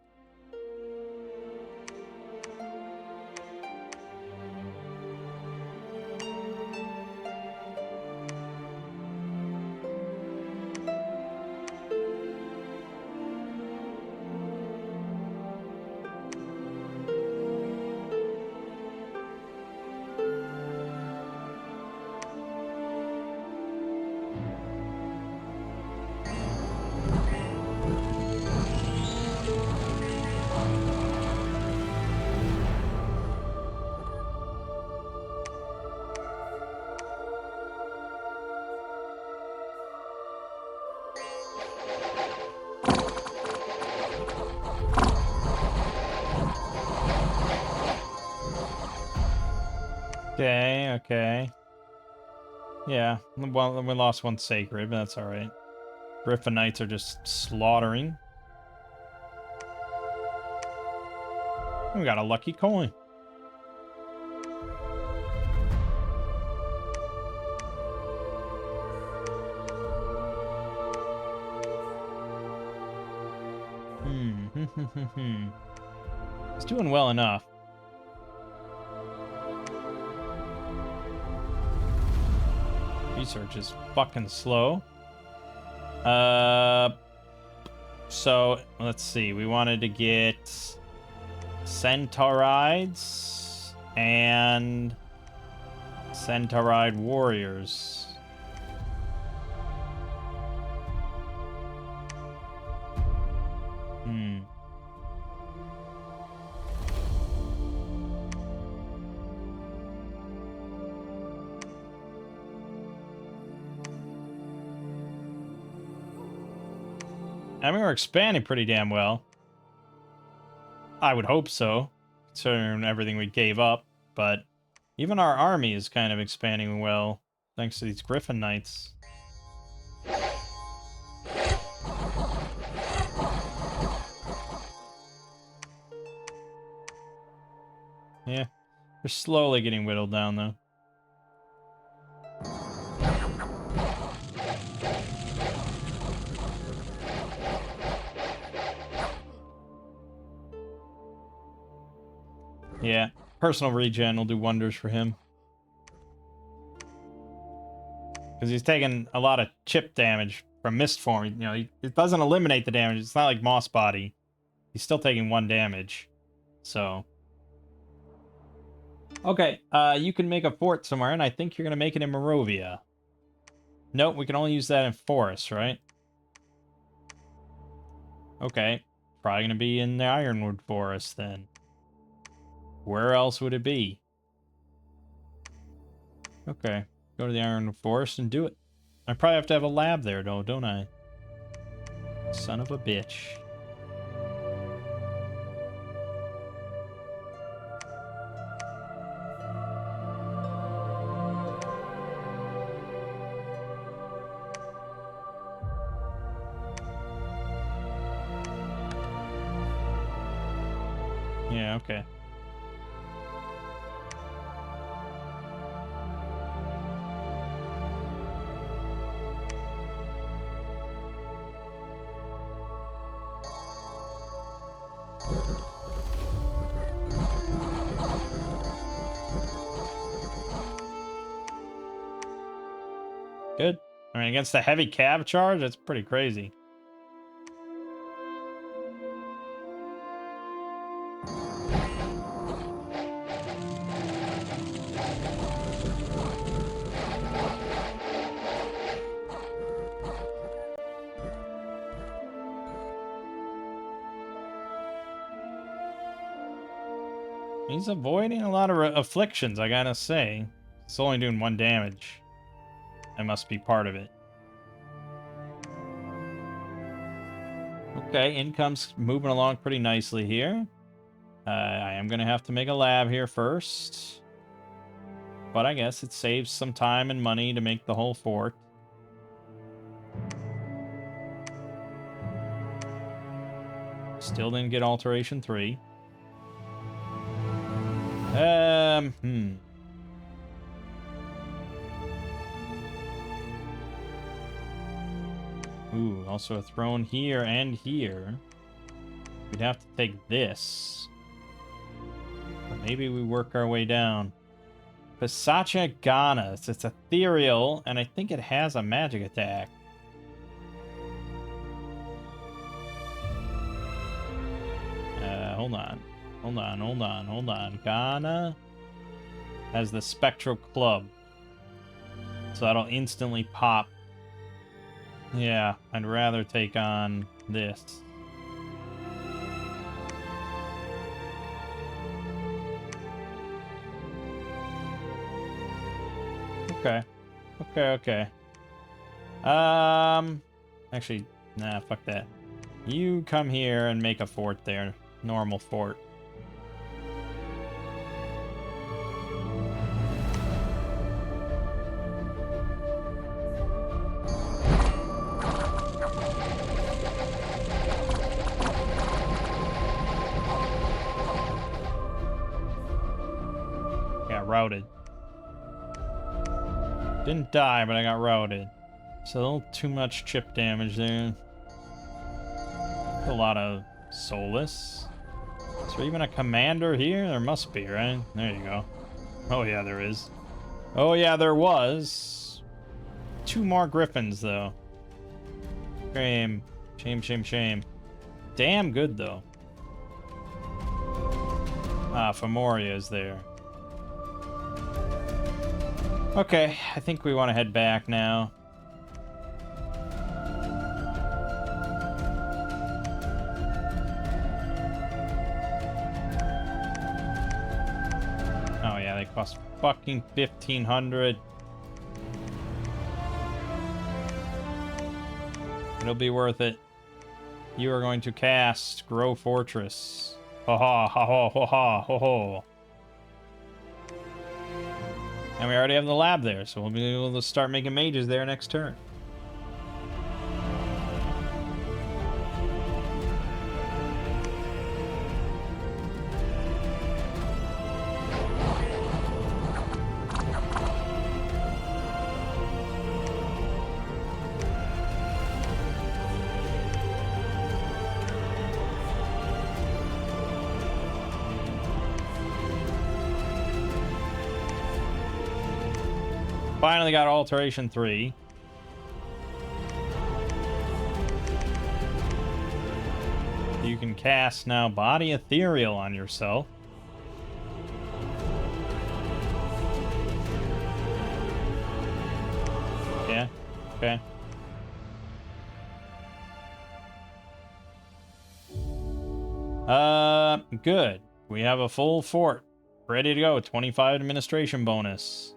[SPEAKER 1] Okay, okay. Yeah, well, we lost one sacred, but that's alright. Griffin Knights are just slaughtering. We got a lucky coin. It's doing well enough. Research is fucking slow. So let's see. We wanted to get Centaurides and Centauride warriors. I mean, we're expanding pretty damn well. I would hope so, considering everything we gave up. But even our army is kind of expanding well, thanks to these Griffin Knights. Yeah, they're slowly getting whittled down, though. Yeah, personal regen will do wonders for him. Because he's taking a lot of chip damage from Mist Form. You know, it doesn't eliminate the damage. It's not like Moss Body. He's still taking 1 damage. So. Okay, you can make a fort somewhere, and I think you're going to make it in Morovia. Nope, we can only use that in forests, right? Okay, probably going to be in the Ironwood Forest, then. Where else would it be? Okay, go to the Ironwood Forest and do it. I probably have to have a lab there, though, don't I? Son of a bitch. Yeah, okay. Good. I mean, against the heavy cab charge, that's pretty crazy. He's avoiding a lot of afflictions, I gotta say. It's only doing 1 damage. That must be part of it. Okay, income's moving along pretty nicely here. I am gonna have to make a lab here first. But I guess it saves some time and money to make the whole fort. Still didn't get alteration 3. Ooh, also a throne here and here. We'd have to take this. But maybe we work our way down. Pisacha Ganas. It's ethereal, and I think it has a magic attack. Hold on. Ghana has the Spectral Club. So that'll instantly pop. Yeah, I'd rather take on this. Okay. Actually, nah, fuck that. You come here and make a fort there. Normal fort. Got routed. Didn't die, but I got routed. So a little too much chip damage there. A lot of soulless. Is there even a commander here? There must be, right? There you go. Oh yeah, there is. Oh yeah, there was. 2 more griffins, though. Shame. Shame. Damn good, though. Ah, Femoria is there. Okay, I think we want to head back now. Oh yeah, they cost fucking 1,500. It'll be worth it. You are going to cast Grow Fortress. Ha ha ha ha ha ha ha ha. And we already have the lab there, so we'll be able to start making mages there next turn. Finally got alteration 3. You can cast now Body Ethereal on yourself. Yeah, okay. Good. We have a full fort ready to go. 25 administration bonus.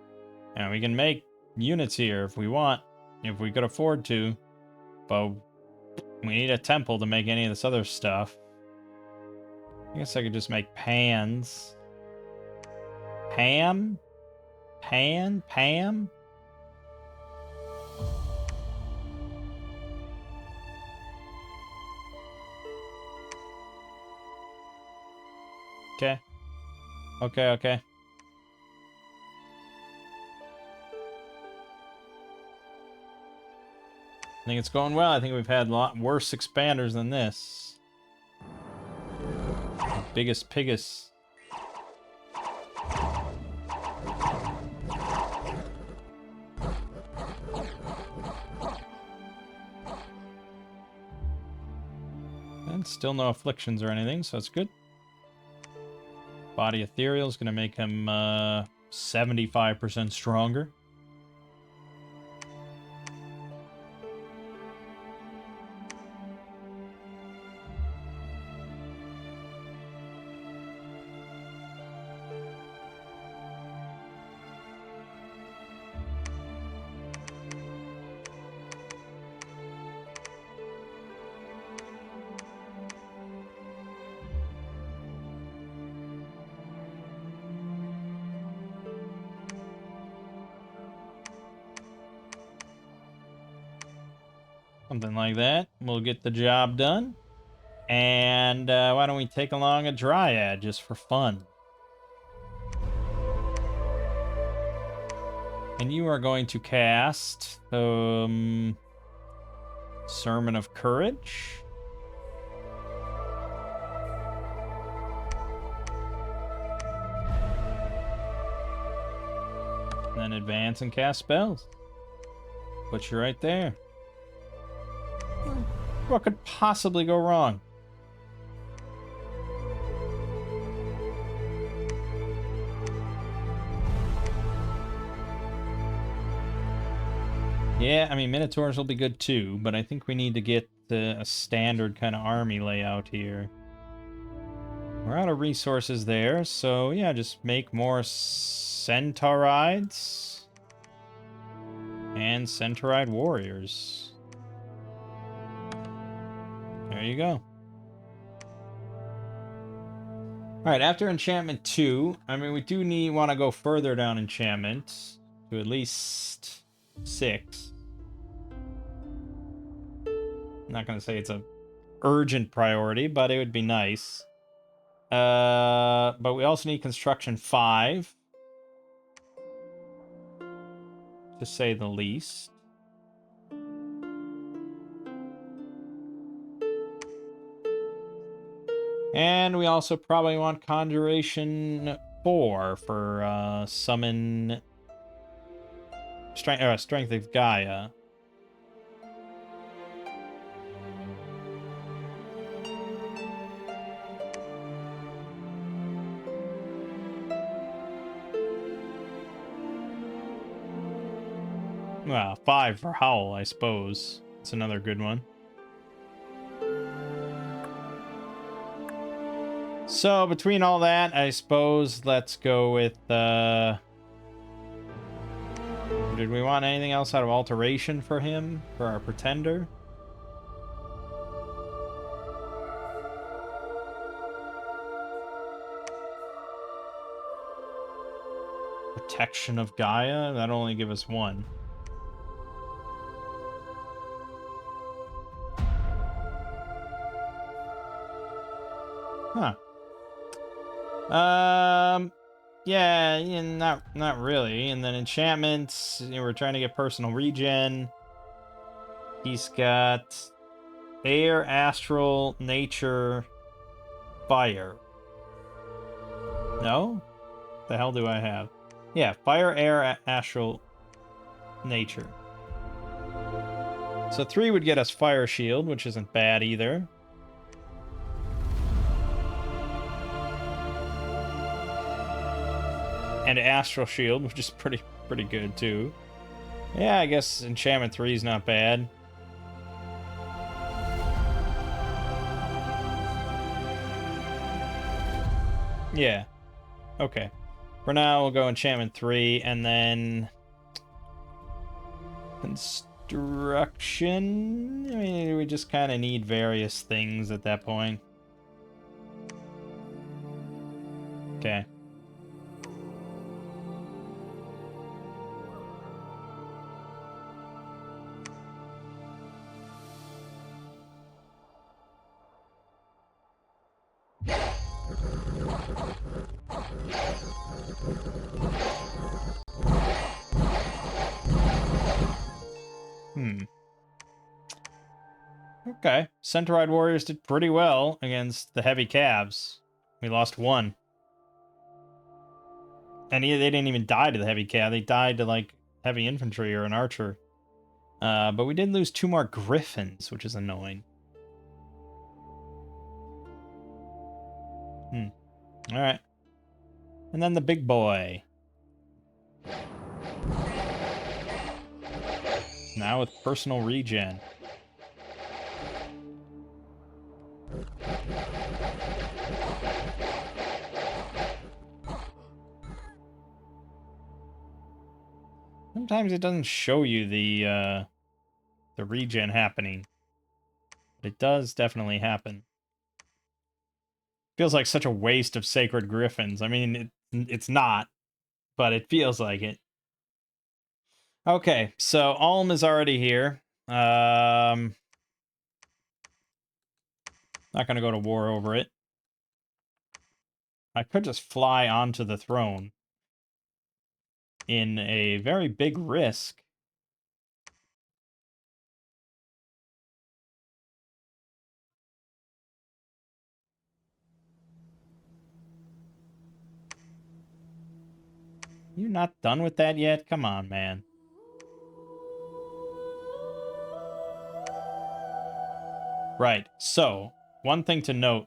[SPEAKER 1] And we can make units here if we want, if we could afford to. But we need a temple to make any of this other stuff. I guess I could just make pans. Pam? Pam? Okay. I think it's going well. I think we've had a lot worse expanders than this. Biggest piggus. And still no afflictions or anything, so that's good. Body Ethereal is going to make him 75% stronger. Something like that. We'll get the job done. And why don't we take along a Dryad just for fun? And you are going to cast Sermon of Courage. And then advance and cast spells. Put you right there. What could possibly go wrong? Yeah, I mean, Minotaurs will be good too, but I think we need to get a standard kind of army layout here. We're out of resources there, so yeah, just make more Centaurides and Centauride warriors. There you go. Alright, after enchantment 2, I mean, we do want to go further down enchantment to at least 6. I'm not going to say it's a urgent priority, but it would be nice. But we also need construction 5, to say the least. And we also probably want conjuration 4 for summon strength of Gaia. Well, 5 for Howl, I suppose. It's another good one. So, between all that, I suppose let's go with, did we want anything else out of alteration for him? For our pretender? Protection of Gaia? That'll only give us 1. Huh. Yeah, not really. And then enchantments, we're trying to get personal regen. He's got air, astral, nature, fire. No? The hell do I have? Yeah, fire, air, astral, nature. So 3 would get us fire shield, which isn't bad either. And astral shield, which is pretty good too. Yeah, I guess enchantment 3 is not bad. Yeah. Okay. For now, we'll go enchantment 3, and then construction. I mean, we just kind of need various things at that point. Okay. Okay. Centauride warriors did pretty well against the heavy calves. We lost 1. And they didn't even die to the heavy cav. They died to, like, heavy infantry or an archer. But we did lose 2 more griffins, which is annoying. Alright. And then the big boy. Now with personal regen. Sometimes it doesn't show you the regen happening. But it does definitely happen. Feels like such a waste of sacred griffins. I mean, it's not, but it feels like it. Okay, so Alm is already here. Not gonna go to war over it. I could just fly onto the throne in a very big risk. You not done with that yet? Come on, man. Right, so, one thing to note.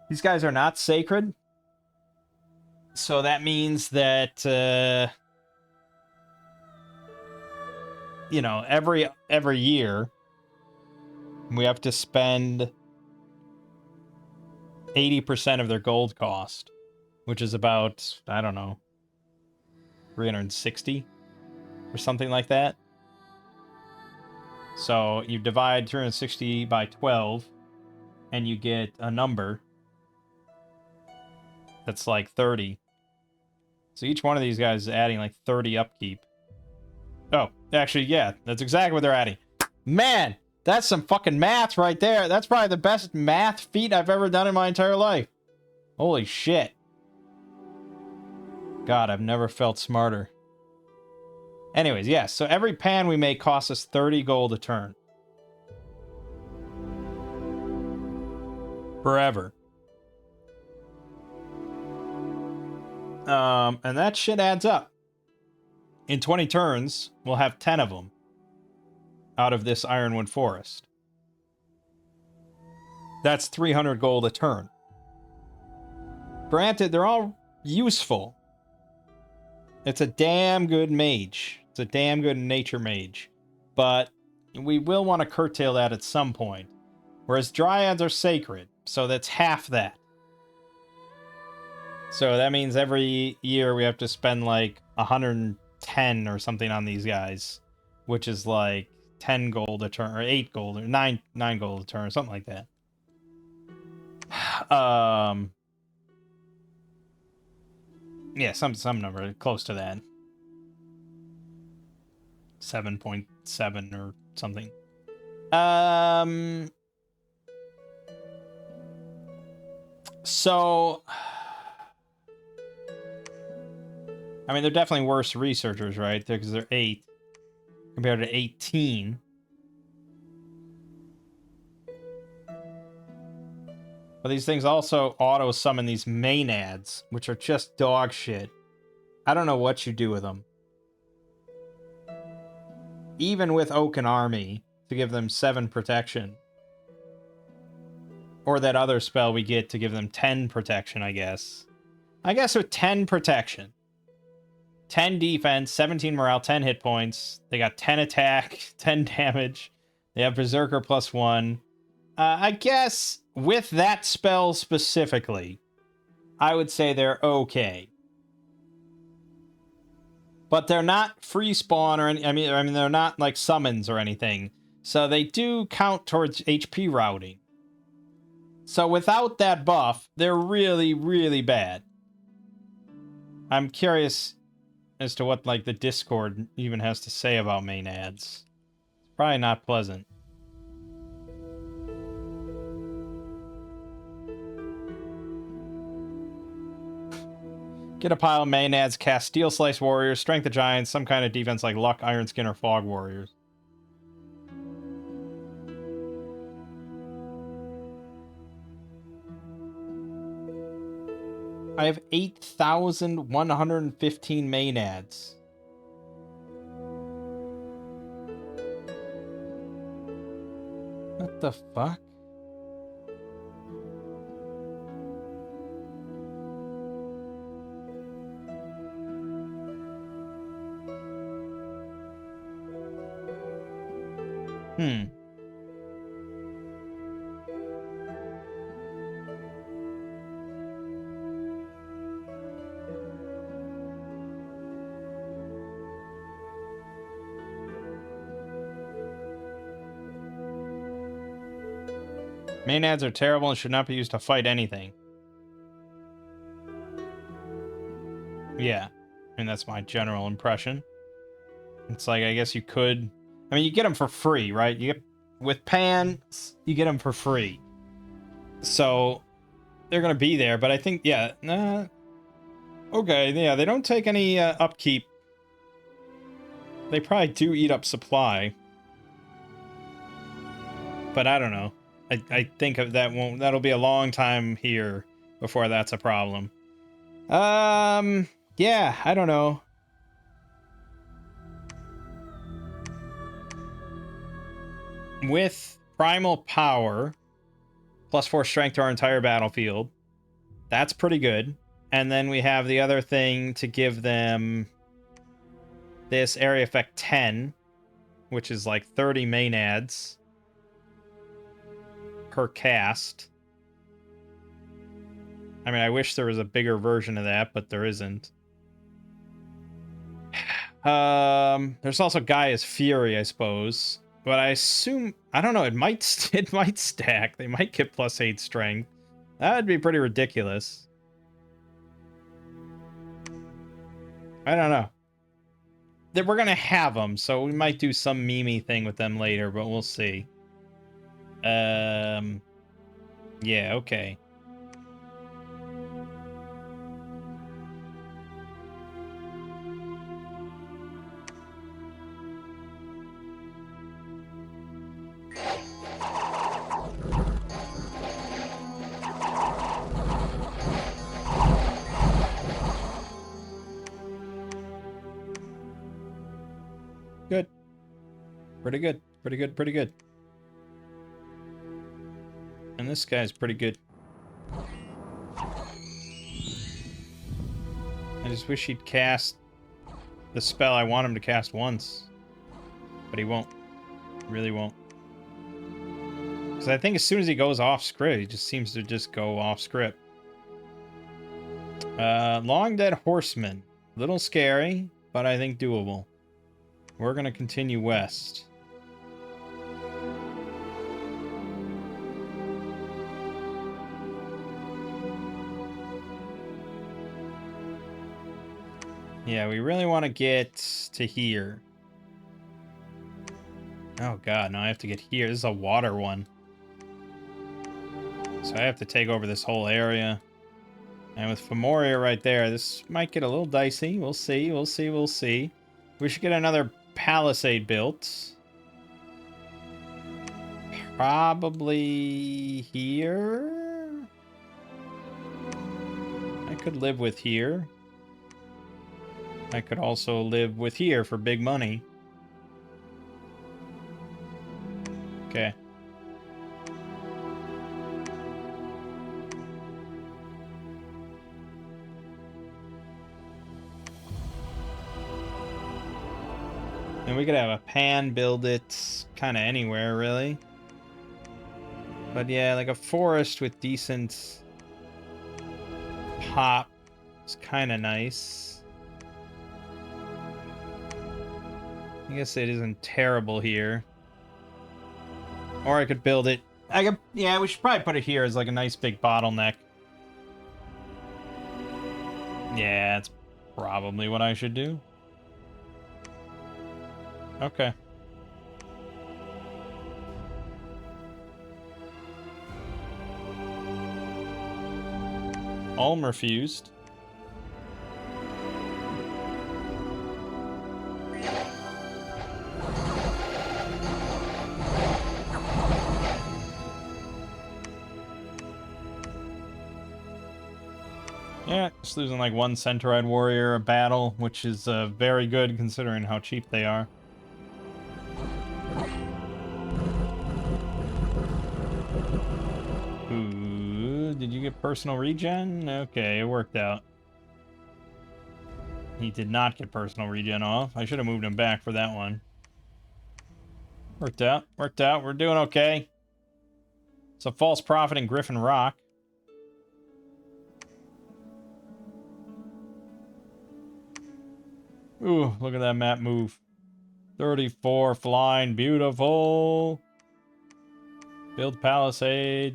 [SPEAKER 1] These guys are not sacred. So that means that, you know, every year, we have to spend 80% of their gold cost, which is about, I don't know, 360 or something like that. So you divide 360 by 12, and you get a number that's like 30. So each one of these guys is adding like 30 upkeep. Oh, actually, yeah, that's exactly what they're adding. Man, that's some fucking math right there. That's probably the best math feat I've ever done in my entire life. Holy shit. God, I've never felt smarter. Anyways, yes, so every pan we make costs us 30 gold a turn. Forever. And that shit adds up. In 20 turns, we'll have 10 of them out of this Ironwood Forest. That's 300 gold a turn. Granted, they're all useful. It's a damn good mage. It's a damn good nature mage. But we will want to curtail that at some point. Whereas dryads are sacred, so that's half that. So that means every year we have to spend like 110 or something on these guys, which is like 10 gold a turn, or 8 gold, or 9 gold a turn, or something like that. Yeah, some number close to that. 7.7 or something. So, I mean, they're definitely worse researchers, right? Because they're 8 compared to 18. But these things also auto-summon these Maenads, which are just dog shit. I don't know what you do with them. Even with Oaken Army, to give them 7 protection. Or that other spell we get to give them 10 protection, I guess. I guess with 10 protection. 10 defense, 17 morale, 10 hit points. They got 10 attack, 10 damage. They have Berserker +1. I guess with that spell specifically, I would say they're okay. But they're not free spawn or any, I mean they're not like summons or anything. So they do count towards HP routing. So without that buff, they're really, really bad. I'm curious as to what like the Discord even has to say about Maenads. It's probably not pleasant. Get a pile of Maenads, cast Steel Slice Warriors, Strength of Giants, some kind of defense like Luck, Iron Skin, or Fog Warriors. I have 8,115 Maenads. What the fuck? Maenads are terrible and should not be used to fight anything. Yeah, I mean, that's my general impression. It's like, I guess you could... I mean, you get them for free, right? You get, with pans, you get them for free. So they're going to be there, but I think, yeah, nah. Okay, yeah, they don't take any upkeep. They probably do eat up supply. But I don't know. I think of that'll be a long time here before that's a problem. Yeah, I don't know. With primal power, +4 strength to our entire battlefield, that's pretty good. And then we have the other thing to give them this area effect 10, which is like 30 maenads per cast. I mean, I wish there was a bigger version of that, but there isn't. There's also Gaia's Fury, I suppose. But I assume, I don't know, it might stack. They might get +8 strength. That'd be pretty ridiculous. I don't know. We're gonna have them, so we might do some memey thing with them later, but we'll see. Yeah, okay. Good. Pretty good. Pretty good. Pretty good. And this guy's pretty good. I just wish he'd cast the spell I want him to cast once. But he won't. Really won't. Because I think as soon as he goes off script, he just seems to just go off script. Long Dead Horseman. Little scary, but I think doable. We're going to continue west. Yeah, we really want to get to here. Oh god, now I have to get here. This is a water one. So I have to take over this whole area. And with Femoria right there, this might get a little dicey. We'll see, we'll see, we'll see. We should get another palisade built. Probably here? I could live with here. I could also live with here for big money. Okay. And we could have a pan build it kind of anywhere, really. But yeah, like a forest with decent pop is kind of nice. I guess it isn't terrible here. Or I could build it. Yeah, we should probably put it here as like a nice big bottleneck. Yeah, that's probably what I should do. Okay. Ulm refused. Yeah, just losing like one Centauride warrior a battle, which is very good considering how cheap they are. Ooh, did you get personal regen? Okay, it worked out. He did not get personal regen off. I should have moved him back for that one. Worked out, worked out. We're doing okay. It's a false prophet in Griffin Rock. Ooh, look at that map move. 34 flying, beautiful. Build palisade.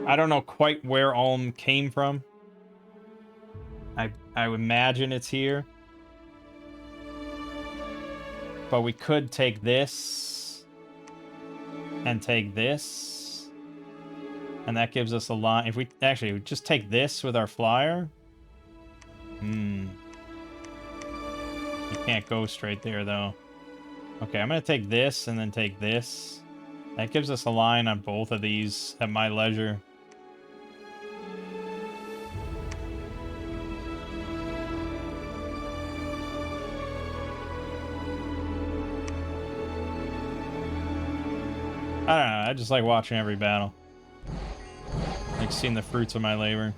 [SPEAKER 1] I don't know quite where Ulm came from. I would imagine it's here. But we could take this and take this. And that gives us a line. If we actually just take this with our flyer. You can't go straight there though. Okay, I'm going to take this and then take this. That gives us a line on both of these at my leisure. I don't know, I just like watching every battle. Like seeing the fruits of my labor.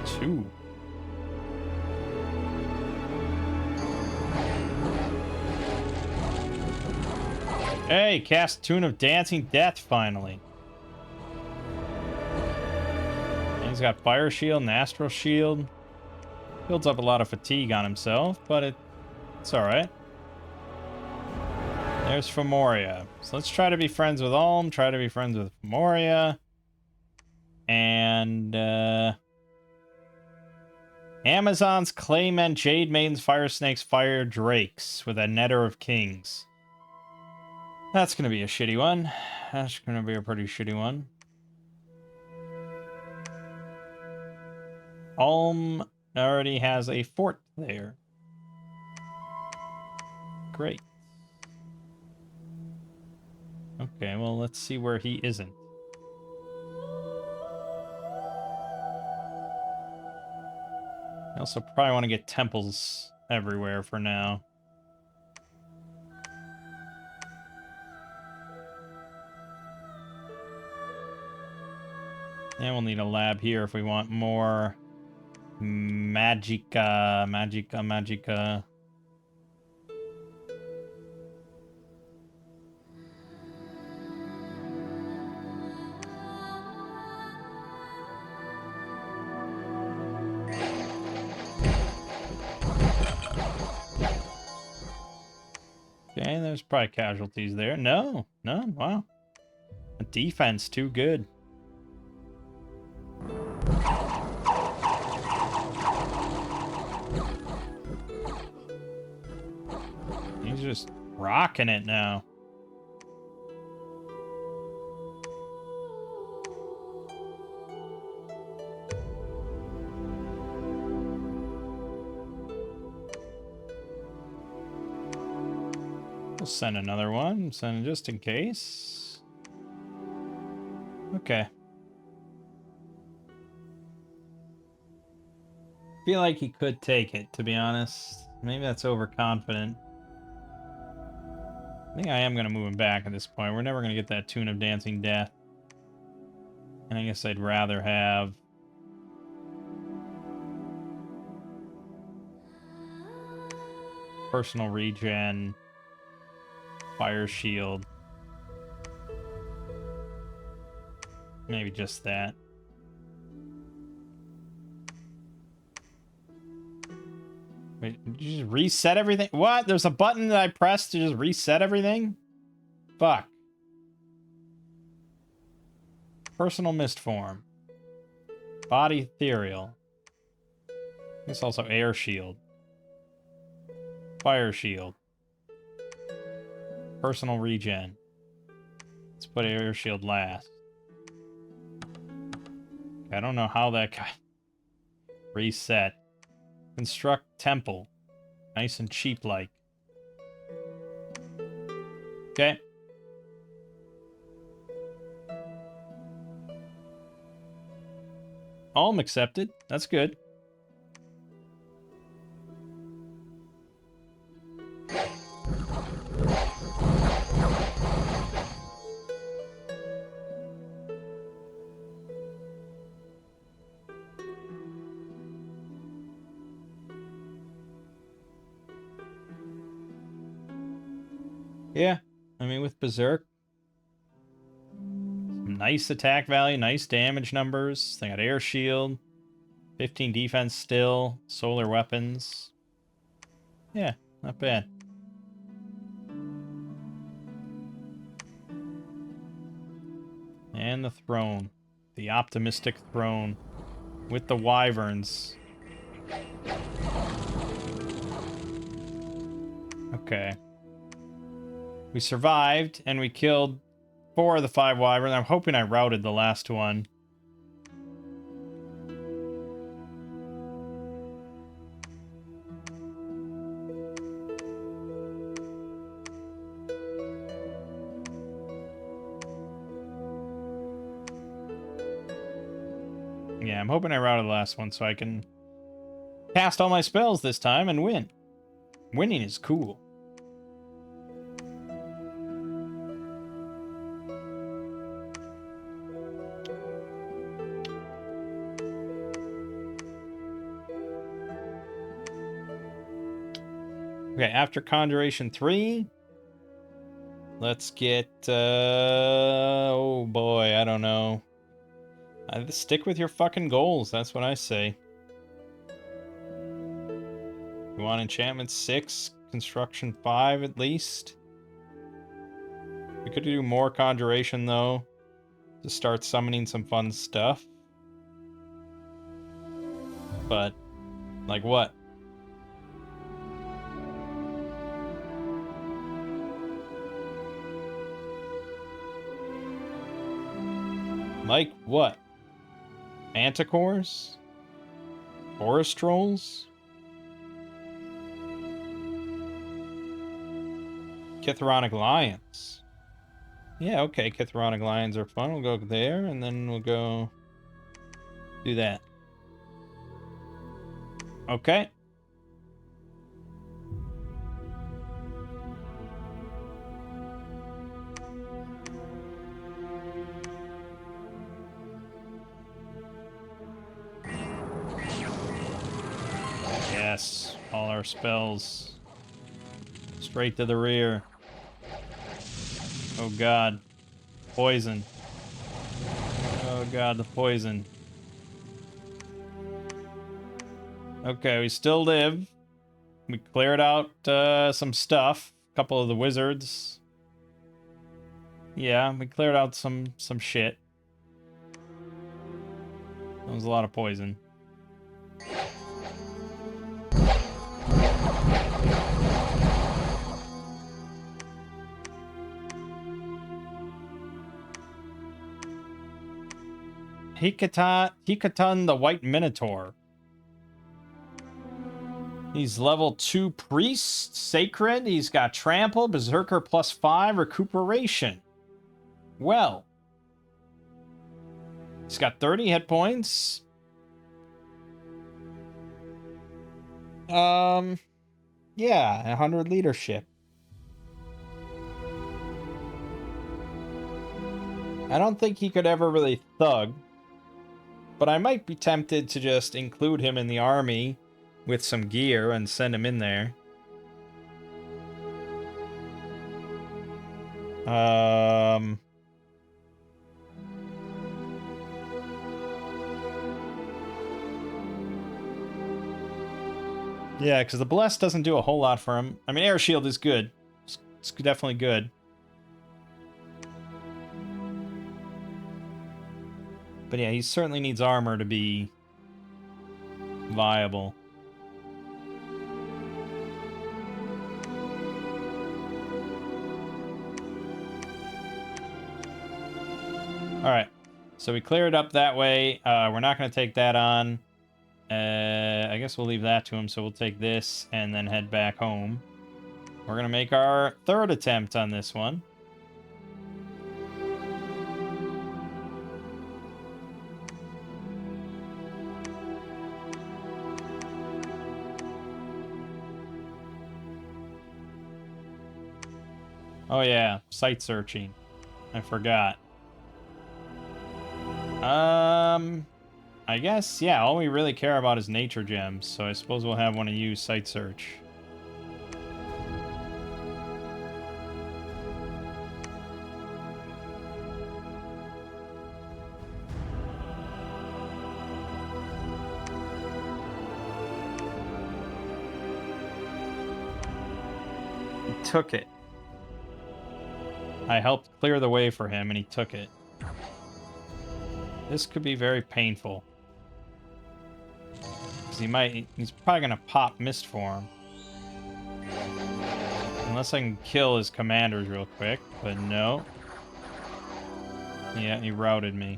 [SPEAKER 1] Two. Hey, cast Tune of Dancing Death finally. And he's got Fire Shield and Astral Shield. Builds up a lot of fatigue on himself, but it's alright. There's Femoria. So let's try to be friends with Ulm, try to be friends with Femoria. And, Amazons, Claymen, Jade Maidens, Fire Snakes, Fire Drakes with a Netter of Kings. That's going to be a shitty one. That's going to be a pretty shitty one. Ulm already has a fort there. Great. Okay, well, let's see where he isn't. I also probably want to get temples everywhere for now. And we'll need a lab here if we want more Magicka. Okay, there's probably casualties there. No, wow. The defense too good. He's just rocking it now. We'll send another one. Send just in case. Okay. Feel like he could take it, to be honest. Maybe that's overconfident. I think I am going to move him back at this point. We're never going to get that Tune of Dancing Death. And I guess I'd rather have... Personal Regen. Fire Shield. Maybe just that. Wait, did you just reset everything? What? There's a button that I pressed to just reset everything? Fuck. Personal Mist Form. Body Ethereal. This also Air Shield. Fire Shield. Personal Regen. Let's put Air Shield last. I don't know how that got reset. Construct Temple. Nice and cheap like. Okay. Ulm accepted. That's good. Yeah, I mean, with Berserk, some nice attack value, nice damage numbers. They got Air Shield, 15 defense still, solar weapons. Yeah, not bad. And the throne. The optimistic throne. With the wyverns. Okay. We survived, and we killed 4 of the 5 wyverns. I'm hoping I routed the last one. Yeah, I'm hoping I routed the last one so I can cast all my spells this time and win. Winning is cool. Okay, after Conjuration 3, let's get, oh boy, I don't know. Stick with your fucking goals, that's what I say. You want Enchantment 6, Construction 5 at least? We could do more Conjuration, though, to start summoning some fun stuff. But, like what? Like what? Manticores? Forest Trolls? Kitharonic Lions. Yeah, okay, Kitharonic Lions are fun. We'll go there, and then we'll go do that. Okay. Yes, all our spells. Straight to the rear. Oh god. Poison. Oh god, the poison. Okay, we still live. We cleared out some stuff. A couple of the wizards. Yeah, we cleared out some shit. That was a lot of poison. Hikaton the White Minotaur. He's level 2 priest, sacred. He's got trample, berserker +5, recuperation. Well, he's got 30 hit points. Yeah, 100 leadership. I don't think he could ever really thug, but I might be tempted to just include him in the army with some gear and send him in there. Yeah, because the Bless doesn't do a whole lot for him. I mean, Air Shield is good. It's definitely good. But yeah, he certainly needs armor to be viable. Alright, so we cleared up that way. We're not going to take that on. I guess we'll leave that to him, so we'll take this and then head back home. We're going to make our 3rd attempt on this one. Oh yeah, site searching. I forgot. I guess, yeah, all we really care about is nature gems, so I suppose we'll have one of you site search. He took it. I helped clear the way for him, and he took it. This could be very painful. He's probably gonna pop Mist Form. Unless I can kill his commanders real quick, but no. Yeah, he routed me.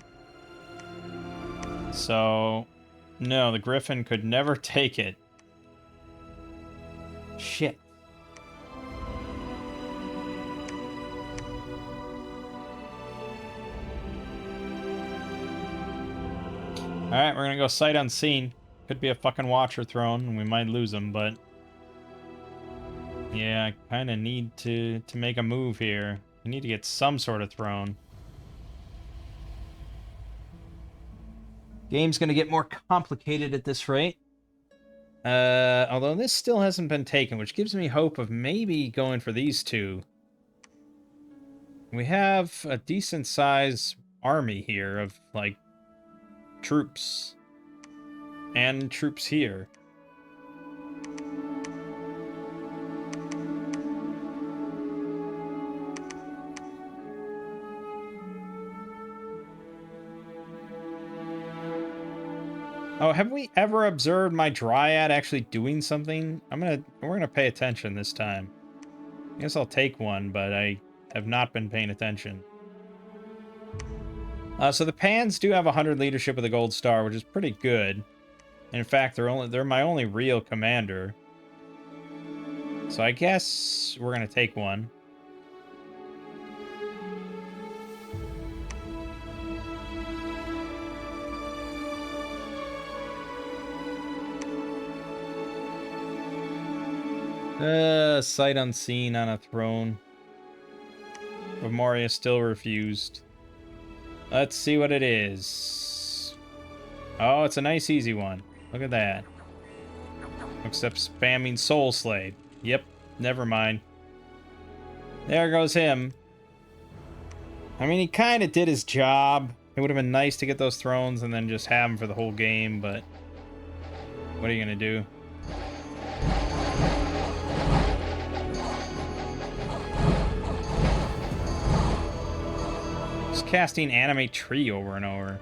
[SPEAKER 1] So, no, the Griffin could never take it. Shit. Alright, we're gonna go sight unseen. Could be a fucking Watcher throne, and we might lose him, but... yeah, I kind of need to make a move here. I need to get some sort of throne. Game's gonna get more complicated at this rate. Although this still hasn't been taken, which gives me hope of maybe going for these two. We have a decent size army here of, like, troops. And troops here. Oh, have we ever observed my Dryad actually doing something? We're gonna pay attention this time. I guess I'll take one, but I have not been paying attention. So the Pans do have 100 leadership with a gold star, which is pretty good. And in fact, they're my only real commander. So I guess we're gonna take one. Sight unseen on a throne. But Moria still refused. Let's see what it is. Oh, it's a nice easy one. Look at that. Except spamming Soul Slade. Yep, never mind. There goes him. I mean, he kind of did his job. It would have been nice to get those thrones and then just have them for the whole game, but... what are you gonna do? Just casting Animate Tree over and over.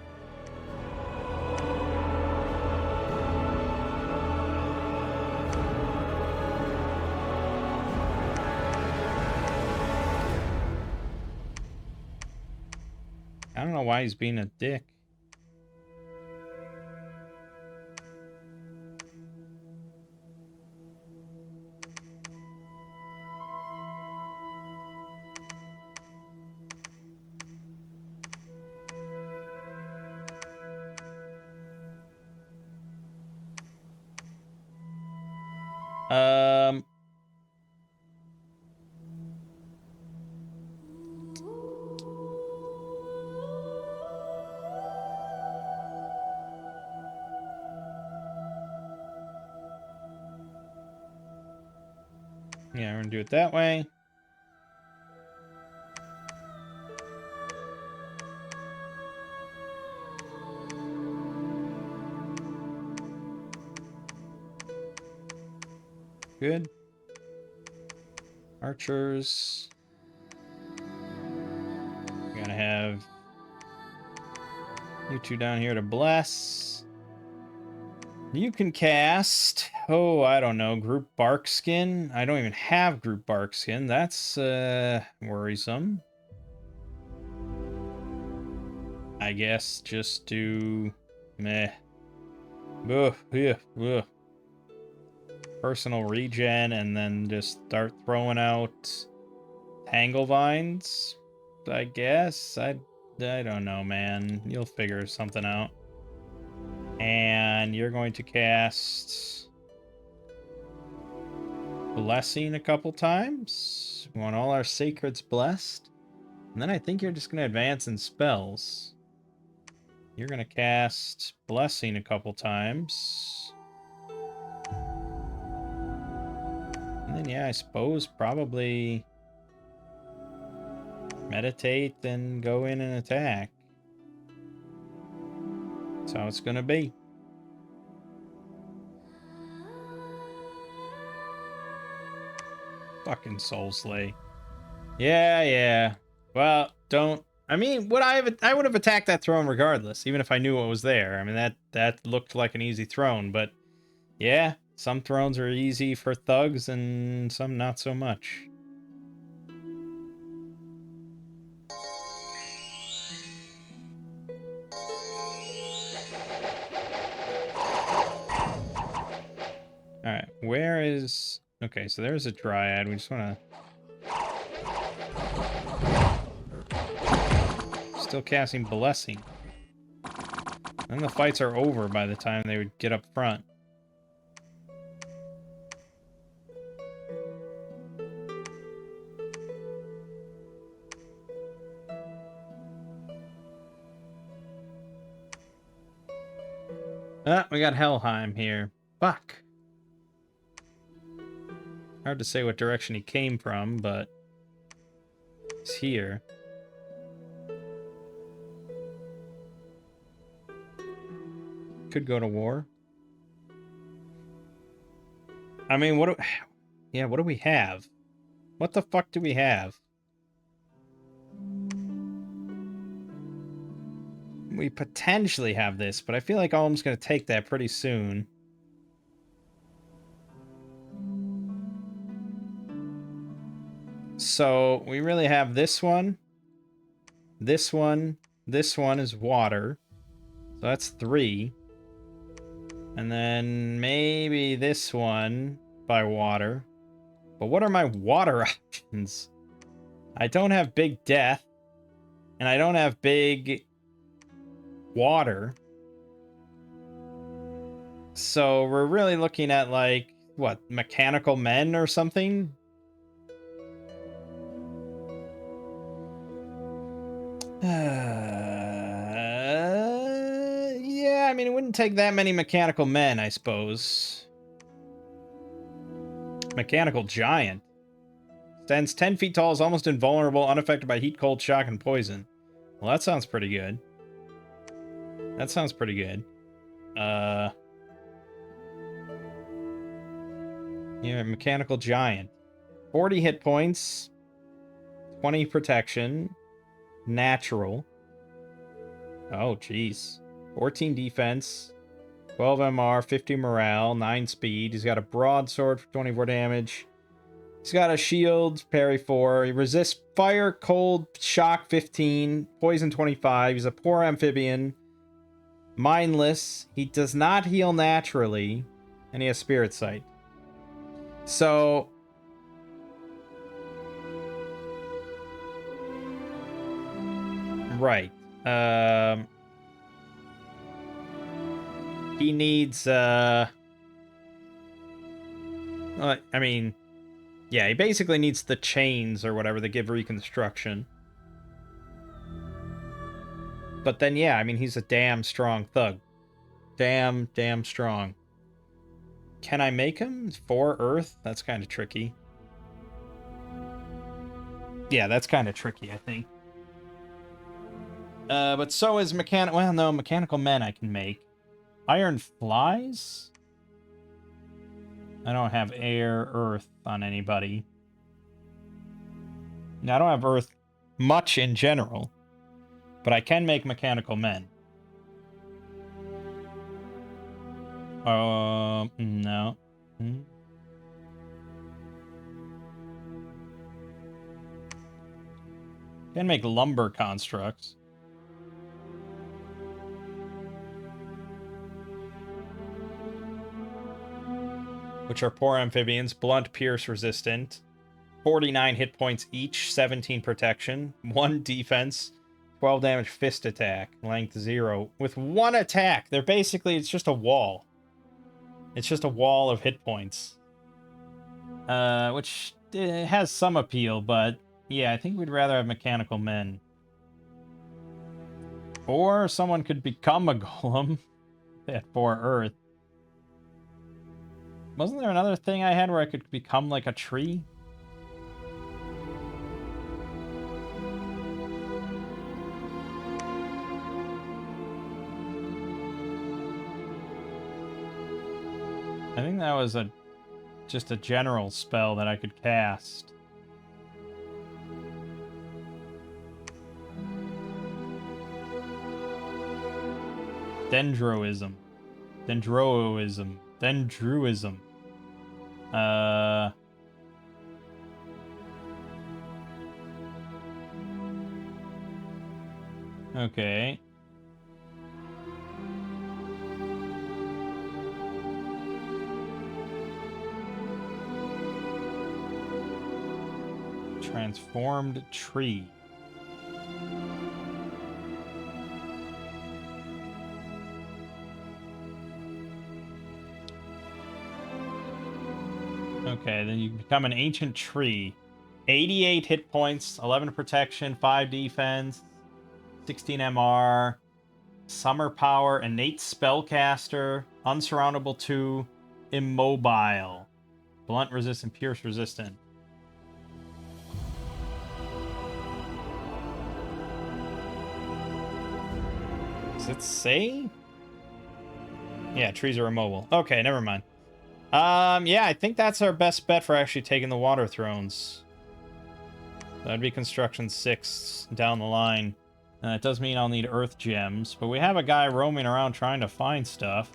[SPEAKER 1] I don't know why he's being a dick. Yeah, we're gonna do it that way. Good. Archers. We're gonna have you two down here to bless. You can cast, oh, I don't know, Group Barkskin. I don't even have Group Barkskin. That's worrisome. I guess just do meh. Ugh, yeah, ugh. Personal regen and then just start throwing out Tangle Vines, I guess. I don't know, man. You'll figure something out. And you're going to cast Blessing a couple times. We want all our sacreds blessed. And then I think you're just going to advance in spells. You're going to cast Blessing a couple times. And then, yeah, I suppose probably meditate, then go in and attack. That's how it's going to be. Fucking Soul Slay. Yeah. Well, I mean, I would have attacked that throne regardless, even if I knew what was there. I mean, that looked like an easy throne, but yeah, some thrones are easy for thugs and some not so much. Alright, where is... Okay, so there's a dryad. We just want to... Still casting Blessing. Then the fights are over by the time they would get up front. Ah, we got Helheim here. Fuck. Hard to say what direction he came from, but he's here. Could go to war. I mean, what do we have? What the fuck do we have? We potentially have this, but I feel like Ulm's gonna take that pretty soon. So, we really have this one. This one. This one is water. So that's 3. And then maybe this one by water. But what are my water options? I don't have big death. And I don't have big water. So we're really looking at like, what, mechanical men or something? Yeah, I mean, it wouldn't take that many mechanical men, I suppose. Mechanical giant. Stands 10 feet tall, is almost invulnerable, unaffected by heat, cold, shock, and poison. Well, that sounds pretty good. That sounds pretty good. Yeah, mechanical giant. 40 hit points. 20 protection. Natural. Oh, jeez. 14 defense. 12 MR, 50 morale, 9 speed. He's got a broadsword for 24 damage. He's got a shield, parry 4. He resists fire, cold, shock 15, poison 25. He's a poor amphibian. Mindless. He does not heal naturally. And he has spirit sight. So... Right. He needs, I mean... Yeah, he basically needs the chains or whatever that give reconstruction. But then, yeah, I mean, he's a damn strong thug. Damn strong. Can I make him 4 earth? That's kind of tricky. Yeah, that's kind of tricky, I think. But so is mechanical... Well, no, mechanical men I can make. Iron flies? I don't have air, earth on anybody. Now, I don't have earth much in general, but I can make mechanical men. No. Can make lumber constructs. Which are poor amphibians, blunt, pierce, resistant. 49 hit points each, 17 protection, 1 defense, 12 damage fist attack, length 0. With 1 attack, they're basically, it's just a wall. It's just a wall of hit points. Which has some appeal, but yeah, I think we'd rather have mechanical men. Or someone could become a golem at 4 earth. Wasn't there another thing I had where I could become like a tree? I think that was just a general spell that I could cast. Dendroism. Dendroism. Dendruism. Okay. Transformed tree. Okay, then you become an ancient tree. 88 hit points, 11 protection, 5 defense, 16 MR, summer power, innate spellcaster, unsurroundable 2, immobile, blunt resistant, pierce resistant. Does it say? Yeah, trees are immobile. Okay, never mind. Yeah, I think that's our best bet for actually taking the Water Thrones. That'd be construction 6 down the line. It does mean I'll need Earth Gems, but we have a guy roaming around trying to find stuff.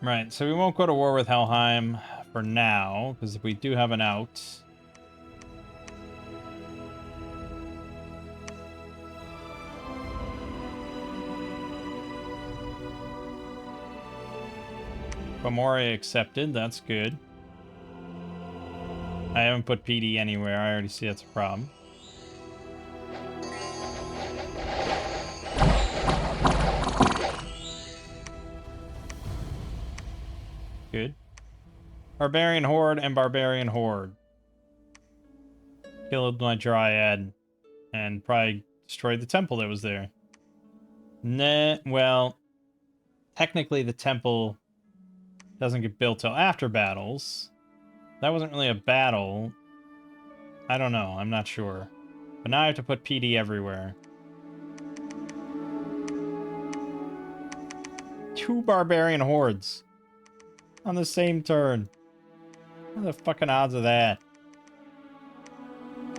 [SPEAKER 1] Right. So we won't go to war with Helheim for now, because we do have an out. Pangaea accepted, that's good. I haven't put PD anywhere, I already see that's a problem. Good. Barbarian Horde and Barbarian Horde. Killed my Dryad and probably destroyed the temple that was there. Nah, well, technically the temple doesn't get built till after battles. That wasn't really a battle. I don't know, I'm not sure. But now I have to put PD everywhere. 2 Barbarian Hordes on the same turn. What are the fucking odds of that?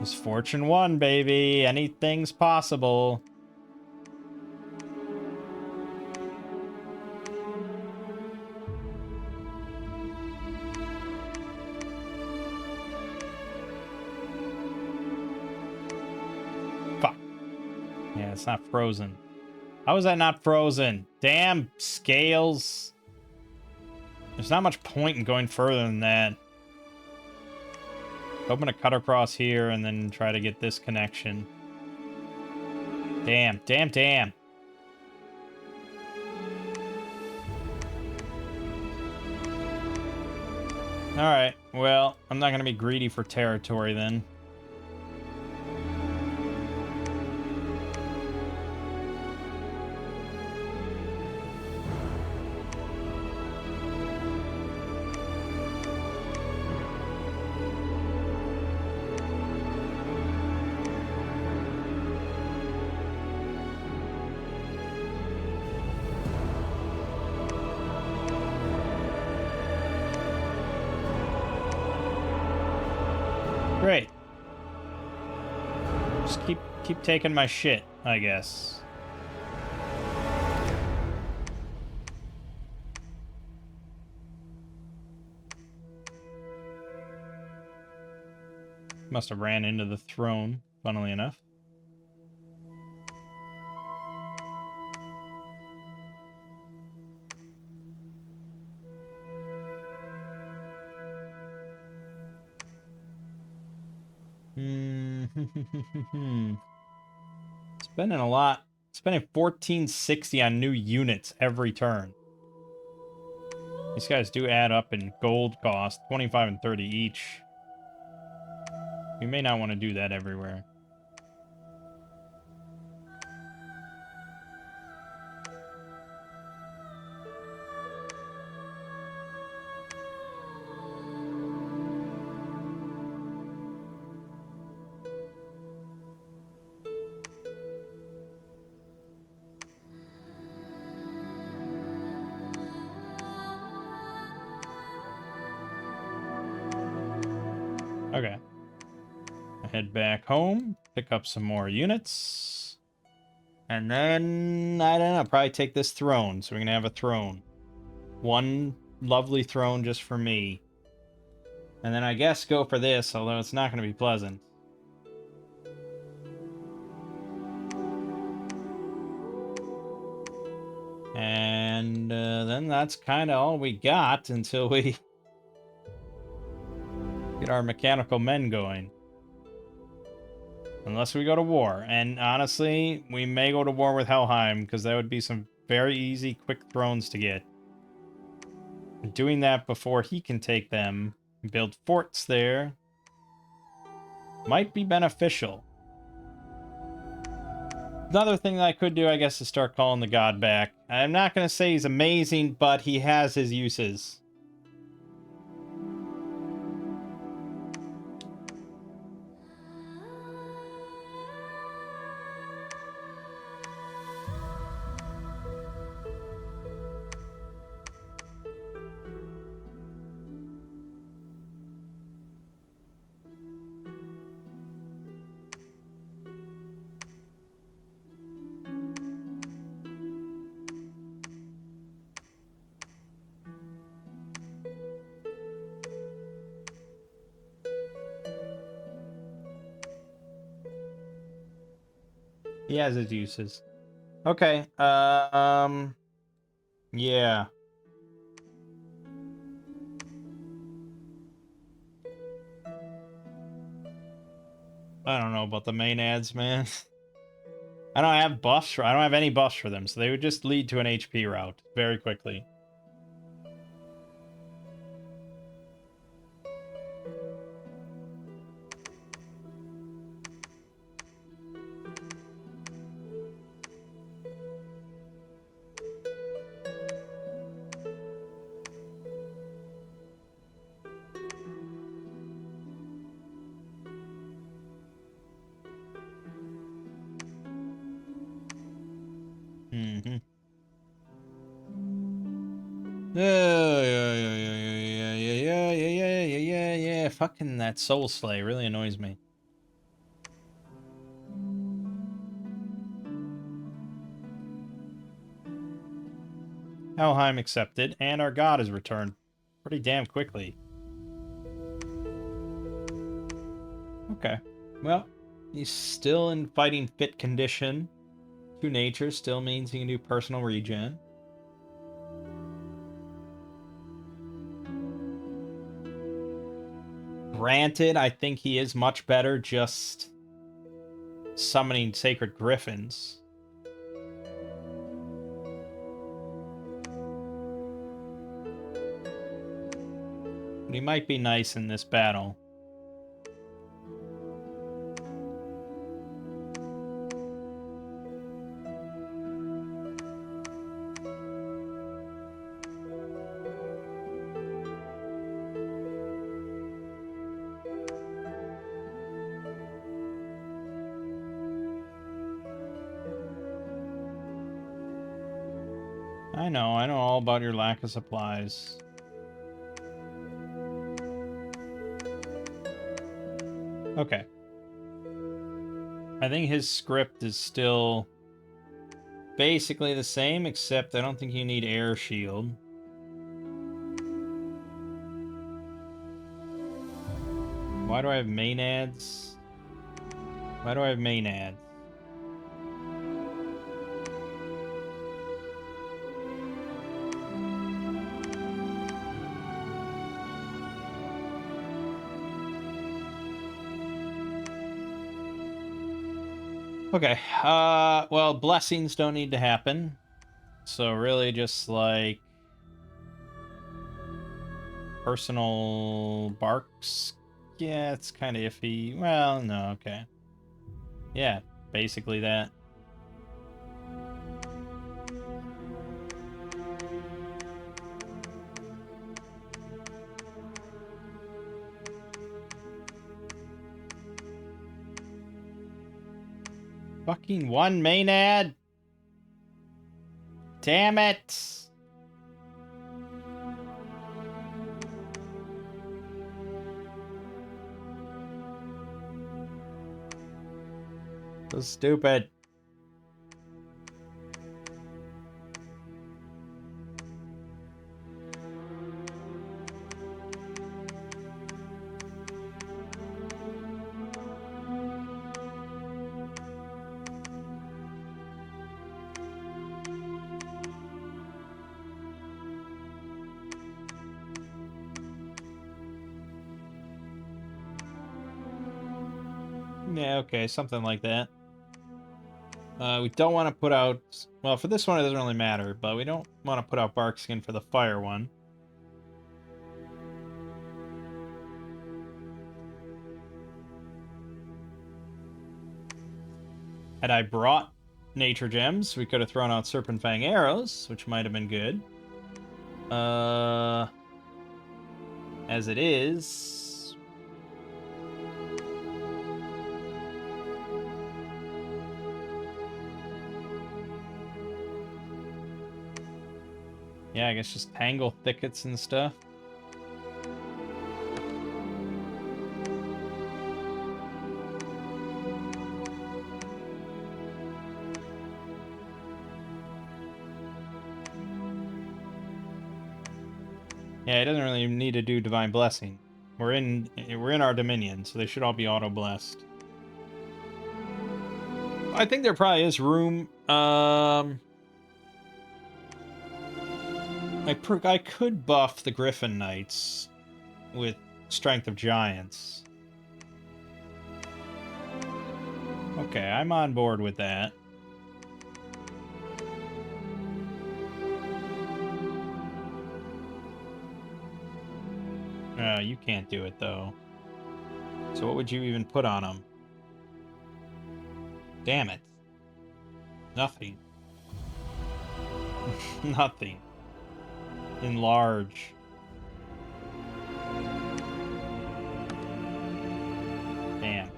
[SPEAKER 1] Misfortune 1, baby. Anything's possible. Fuck. Yeah, it's not frozen. How is that not frozen? Damn scales. There's not much point in going further than that. I'm gonna cut across here and then try to get this connection. Damn. Alright, well, I'm not gonna be greedy for territory then. Great. Just keep taking my shit, I guess. Must have ran into the throne, funnily enough. Spending a lot. Spending 1460 on new units every turn. These guys do add up in gold cost, 25 and 30 each. We may not want to do that everywhere. Okay. I head back home, pick up some more units. And then, I don't know, probably take this throne. So we're going to have a throne. One lovely throne just for me. And then I guess go for this, although it's not going to be pleasant. And then that's kind of all we got until we get our mechanical men going. Unless we go to war. And honestly, we may go to war with Helheim, because that would be some very easy, quick thrones to get. And doing that before he can take them, build forts there, might be beneficial. Another thing that I could do, I guess, is start calling the god back. I'm not going to say he's amazing, but he has his uses. He has his uses. Okay, yeah. I don't know about the main ads, man. I don't have buffs for, I don't have any buffs for them, so they would just lead to an HP route very quickly. Mm-hmm. Yeah. Fucking that Soul Slay really annoys me. Helheim accepted, and our god is returned pretty damn quickly. Okay. Well, he's still in fighting fit condition. 2 nature still means he can do personal regen. Granted, I think he is much better just summoning sacred griffins. But he might be nice in this battle. I know all about your lack of supplies. Okay. I think his script is still basically the same, except I don't think you need air shield. Why do I have main ads? Why do I have main ads? Okay, well, blessings don't need to happen. So really just like personal barks. Yeah, it's kind of iffy. Well, no, okay. Yeah, basically that. Fucking one main ad. Damn it. So stupid. Yeah, okay, something like that. We don't want to put out... Well, for this one, it doesn't really matter, but we don't want to put out bark skin for the fire one. Had I brought nature gems, we could have thrown out serpent fang arrows, which might have been good. As it is... Yeah, I guess just tangle thickets and stuff. Yeah, it doesn't really need to do divine blessing. We're in our dominion, so they should all be auto blessed. I think there probably is room. I could buff the Griffin Knights with Strength of Giants. Okay, I'm on board with that. You can't do it, though. So what would you even put on them? Damn it. Nothing. Nothing. Enlarge. Damn.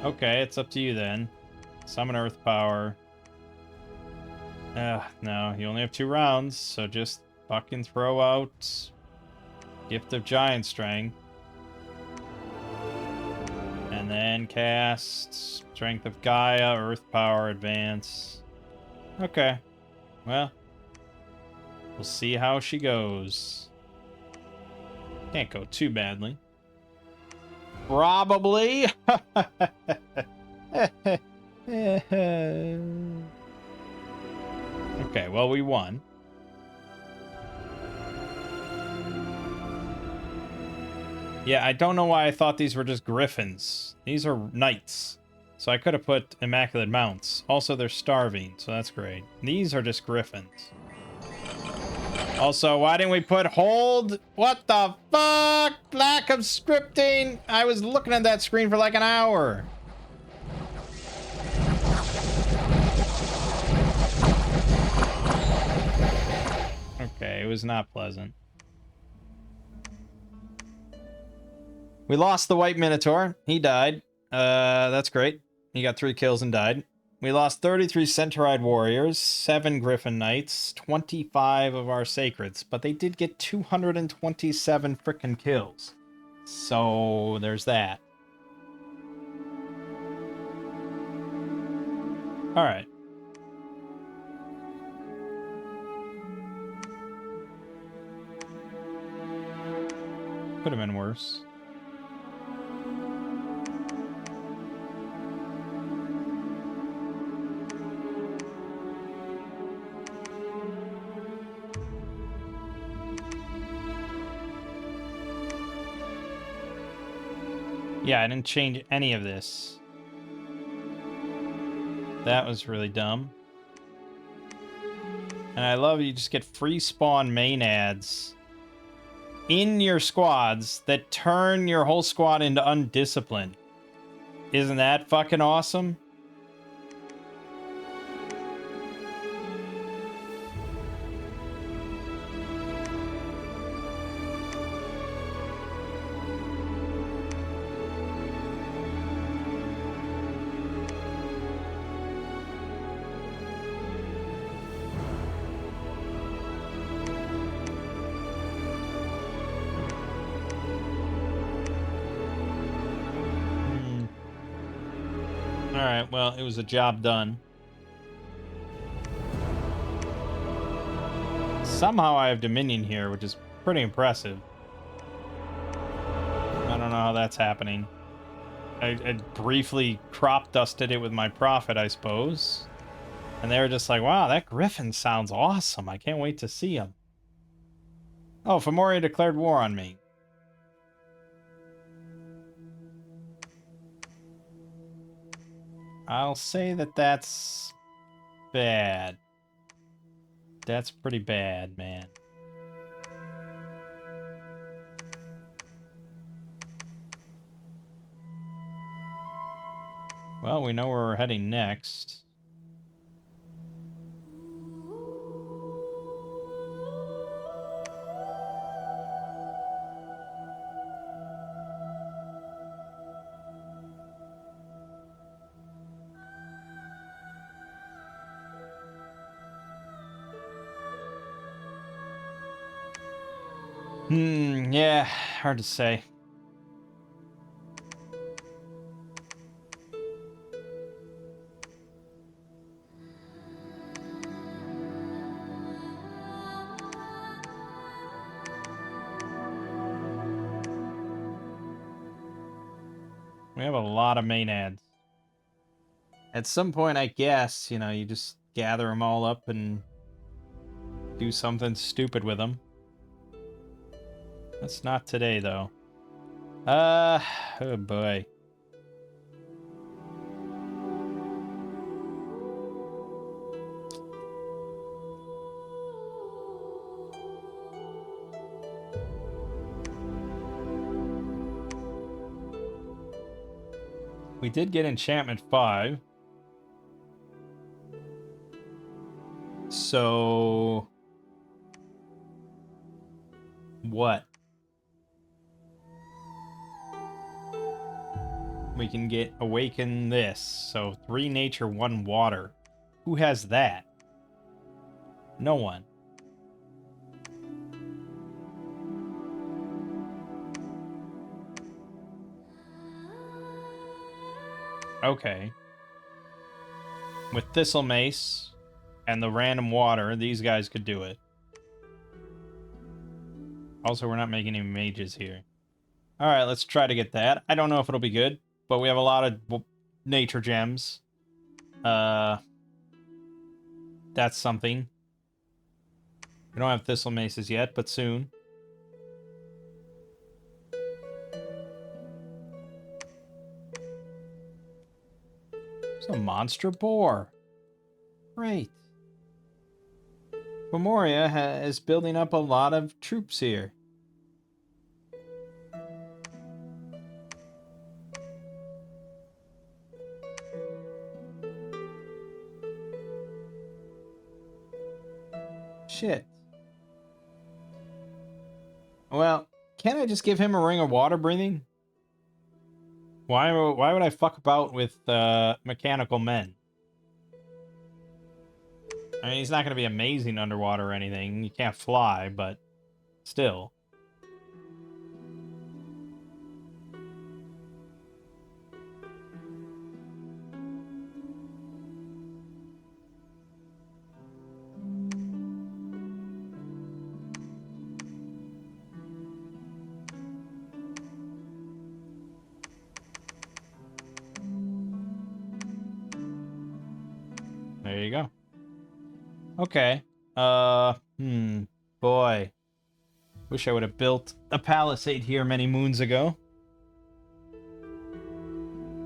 [SPEAKER 1] Okay, it's up to you then. Summon Earth Power. No, you only have 2 rounds, so just fucking throw out Gift of Giant Strength. And then cast Strength of Gaia, Earth Power, Advance. Okay. Well, we'll see how she goes. Can't go too badly. Probably. Okay, well, we won. Yeah, I don't know why I thought these were just griffins. These are knights. So I could have put immaculate mounts. Also, they're starving, so that's great. These are just griffins. Also, why didn't we put hold? What the fuck? Lack of scripting. I was looking at that screen for like an hour. Okay, it was not pleasant. We lost the White Minotaur. He died. That's great. He got 3 kills and died. We lost 33 Centauride Warriors, 7 Griffin Knights, 25 of our Sacreds, but they did get 227 frickin' kills. So, there's that. Alright. Could have been worse. Yeah, I didn't change any of this. That was really dumb. And I love you just get free spawn Maenads in your squads that turn your whole squad into undisciplined. Isn't that fucking awesome? Alright, well, it was a job done. Somehow I have Dominion here, which is pretty impressive. I don't know how that's happening. I briefly crop dusted it with my prophet, I suppose. And they were just like, wow, that griffin sounds awesome. I can't wait to see him. Oh, Femoria declared war on me. I'll say that that's bad. That's pretty bad, man. Well, we know where we're heading next. Yeah, hard to say. We have a lot of maenads. At some point, I guess, you just gather them all up and do something stupid with them. That's not today, though. Oh boy. We did get enchantment 5. So... what? We can get awaken this. So 3 nature, 1 water. Who has that? No one. Okay. With Thistle Mace and the random water, these guys could do it. Also, we're not making any mages here. Alright, let's try to get that. I don't know if it'll be good, but we have a lot of nature gems. That's something. We don't have Thistle Maces yet, but soon. It's a monster boar. Great. Femoria is building up a lot of troops here. Shit. Well, can't I just give him a ring of water breathing? Why would I fuck about with mechanical men? I mean, he's not going to be amazing underwater or anything. You can't fly, but still. There you go. Okay. Boy. Wish I would have built a palisade here many moons ago.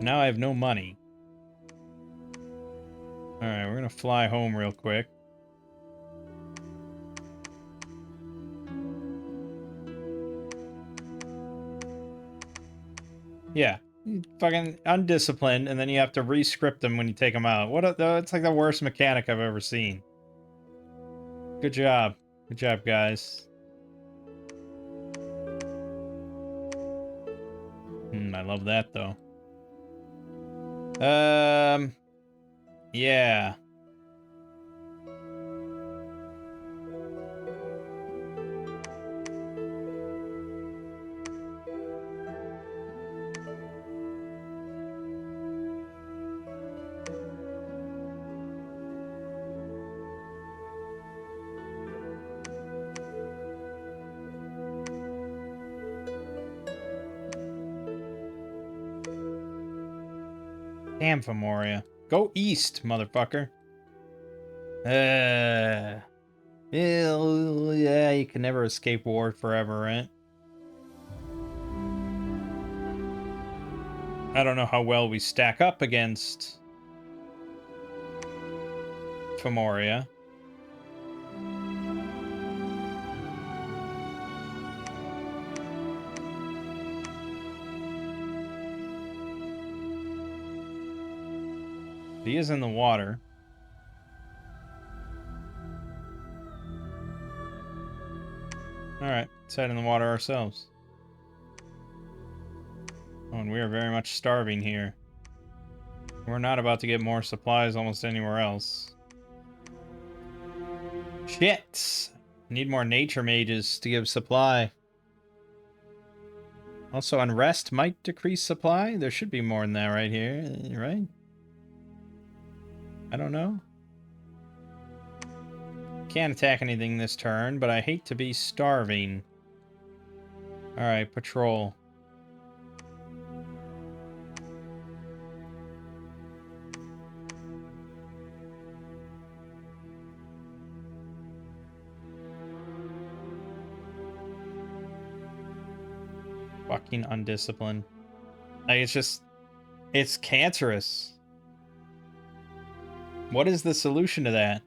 [SPEAKER 1] Now I have no money. Alright, we're gonna fly home real quick. Yeah. Fucking undisciplined, and then you have to re-script them when you take them out. It's like the worst mechanic I've ever seen. Good job. Good job, guys. I love that, though. Yeah. Damn, Femoria. Go east, motherfucker. Yeah, you can never escape war forever, right? I don't know how well we stack up against Femoria. He is in the water. Alright, let's head in the water ourselves. Oh, and we are very much starving here. We're not about to get more supplies almost anywhere else. Shit! Need more nature mages to give supply. Also, unrest might decrease supply. There should be more than that right here, right? I don't know. Can't attack anything this turn, but I hate to be starving. Alright, patrol. Fucking undisciplined. Like, it's just... It's cancerous. What is the solution to that?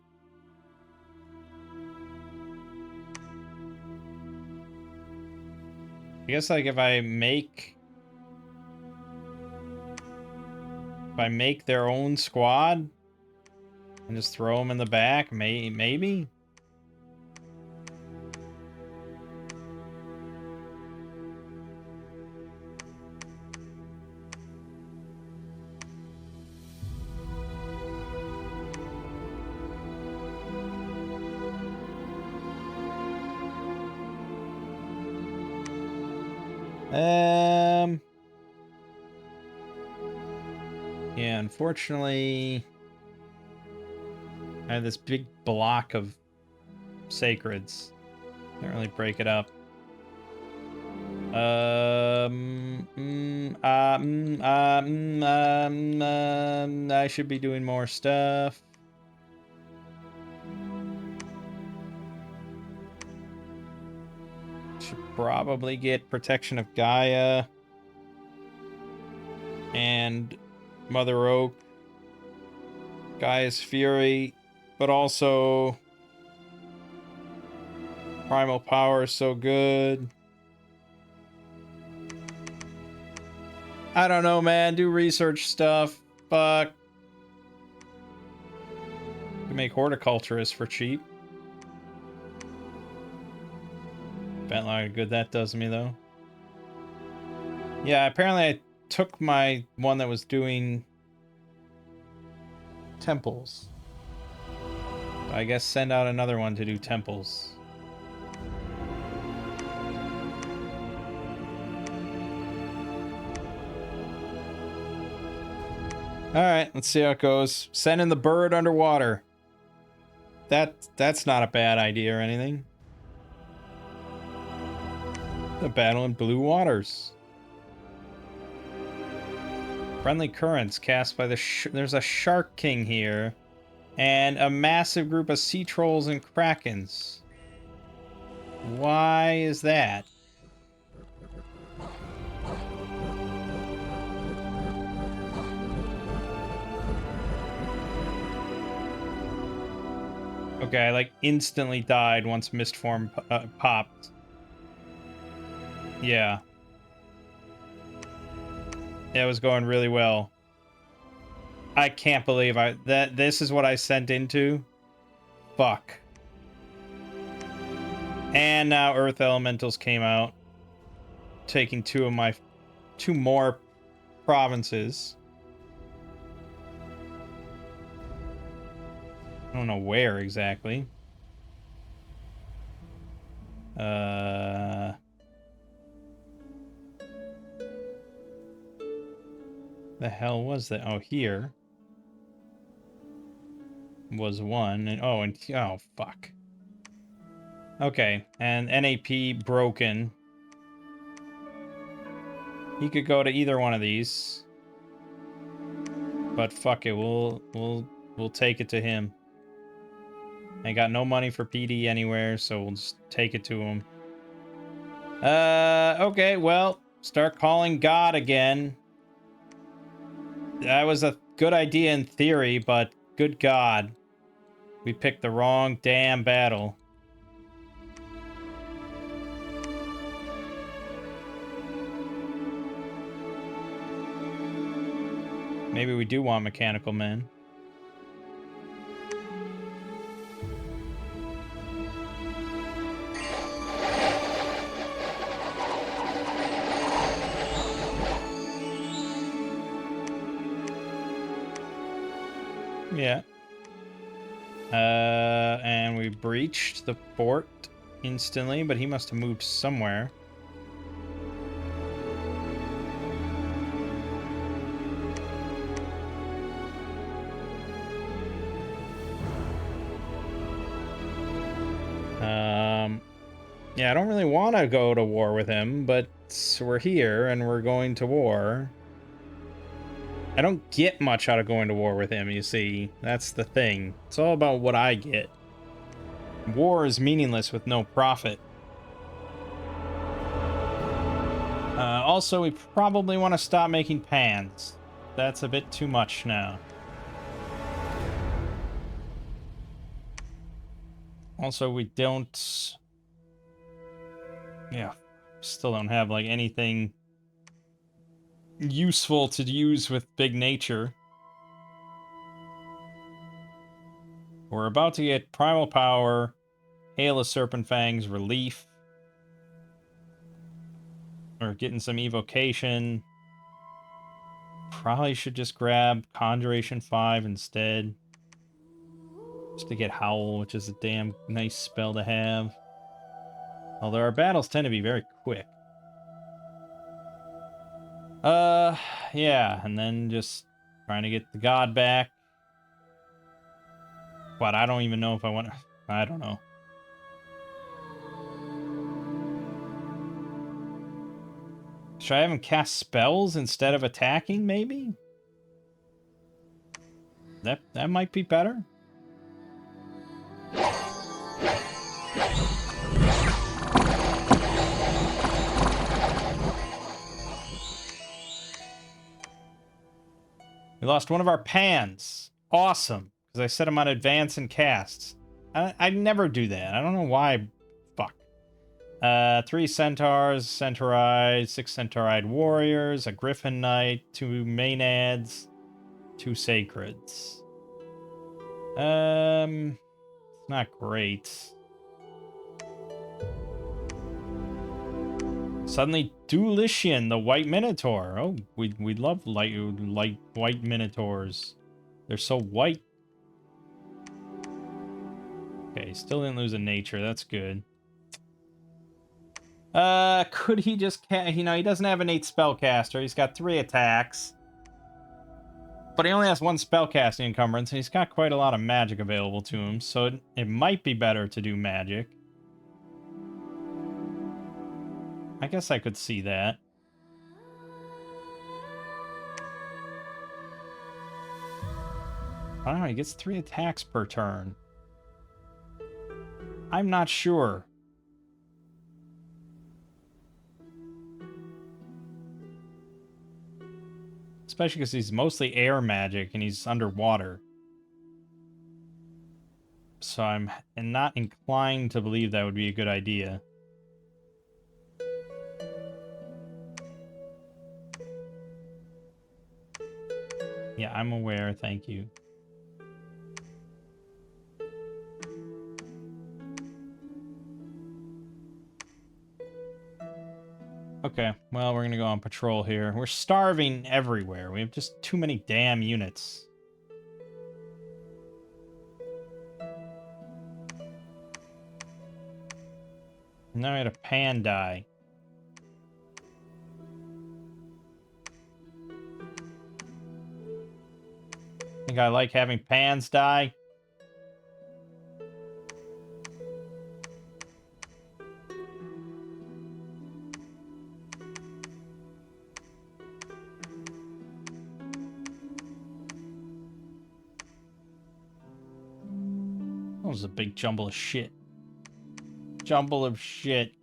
[SPEAKER 1] I guess, like, if I make their own squad and just throw them in the back, maybe? Yeah, unfortunately, I have this big block of sacreds. Can't really break it up. I should be doing more stuff. Should probably get Protection of Gaia and Mother Oak, Gaia's Fury, but also Primal Power is so good. I don't know, man. Do research stuff. Fuck. You can make horticulturists for cheap. Bet like how good that does me, though. Yeah, apparently I took my one that was doing temples. I guess send out another one to do temples. Alright, let's see how it goes. Send in the bird underwater. That's not a bad idea or anything. The battle in blue waters. Friendly currents cast by the... There's a Shark King here. And a massive group of sea trolls and krakens. Why is that? Okay, I like instantly died once Mistform popped. Yeah. Yeah, it was going really well. I can't believe this is what I sent into. Fuck. And now Earth Elementals came out, taking two more provinces. I don't know where exactly. The hell was that? Oh, here was one, and oh fuck. Okay, and NAP broken. He could go to either one of these. But fuck it, we'll take it to him. I got no money for PD anywhere, so we'll just take it to him. Okay, well, start calling God again. That was a good idea in theory, but good God. We picked the wrong damn battle. Maybe we do want mechanical men. Yeah. And we breached the fort instantly, but he must have moved somewhere. Yeah, I don't really want to go to war with him, but we're here and we're going to war. I don't get much out of going to war with him, you see. That's the thing. It's all about what I get. War is meaningless with no profit. Also, we probably want to stop making pans. That's a bit too much now. Also, we don't... Yeah, still don't have, like, anything useful to use with big nature. We're about to get Primal Power, Hail of Serpent Fangs, Relief. We're getting some Evocation. Probably should just grab Conjuration 5 instead. Just to get Howl, which is a damn nice spell to have. Although our battles tend to be very quick. Yeah, and then just trying to get the god back. But I don't even know if I want to... I don't know. Should I have him cast spells instead of attacking, maybe? That might be better. We lost one of our pans. Awesome. Because I set him on advance and casts. I never do that. I don't know why. Fuck. 3 centaurs, centauride, 6 centauride warriors, a griffin knight, 2 maenads, 2 sacreds. It's not great. Suddenly, Duelician, the white minotaur. Oh, we love light white minotaurs. They're so white. Okay, still didn't lose a nature. That's good. Could he just he doesn't have an 8 spellcaster. He's got 3 attacks. But he only has 1 spellcasting encumbrance, and he's got quite a lot of magic available to him, so it might be better to do magic. I guess I could see that. I don't know, he gets 3 attacks per turn. I'm not sure. Especially because he's mostly air magic and he's underwater. So I'm not inclined to believe that would be a good idea. Yeah, I'm aware, thank you. Okay, well, we're gonna go on patrol here. We're starving everywhere. We have just too many damn units. Now I had a pan die. Think I like having pans die? That was a big jumble of shit. Jumble of shit.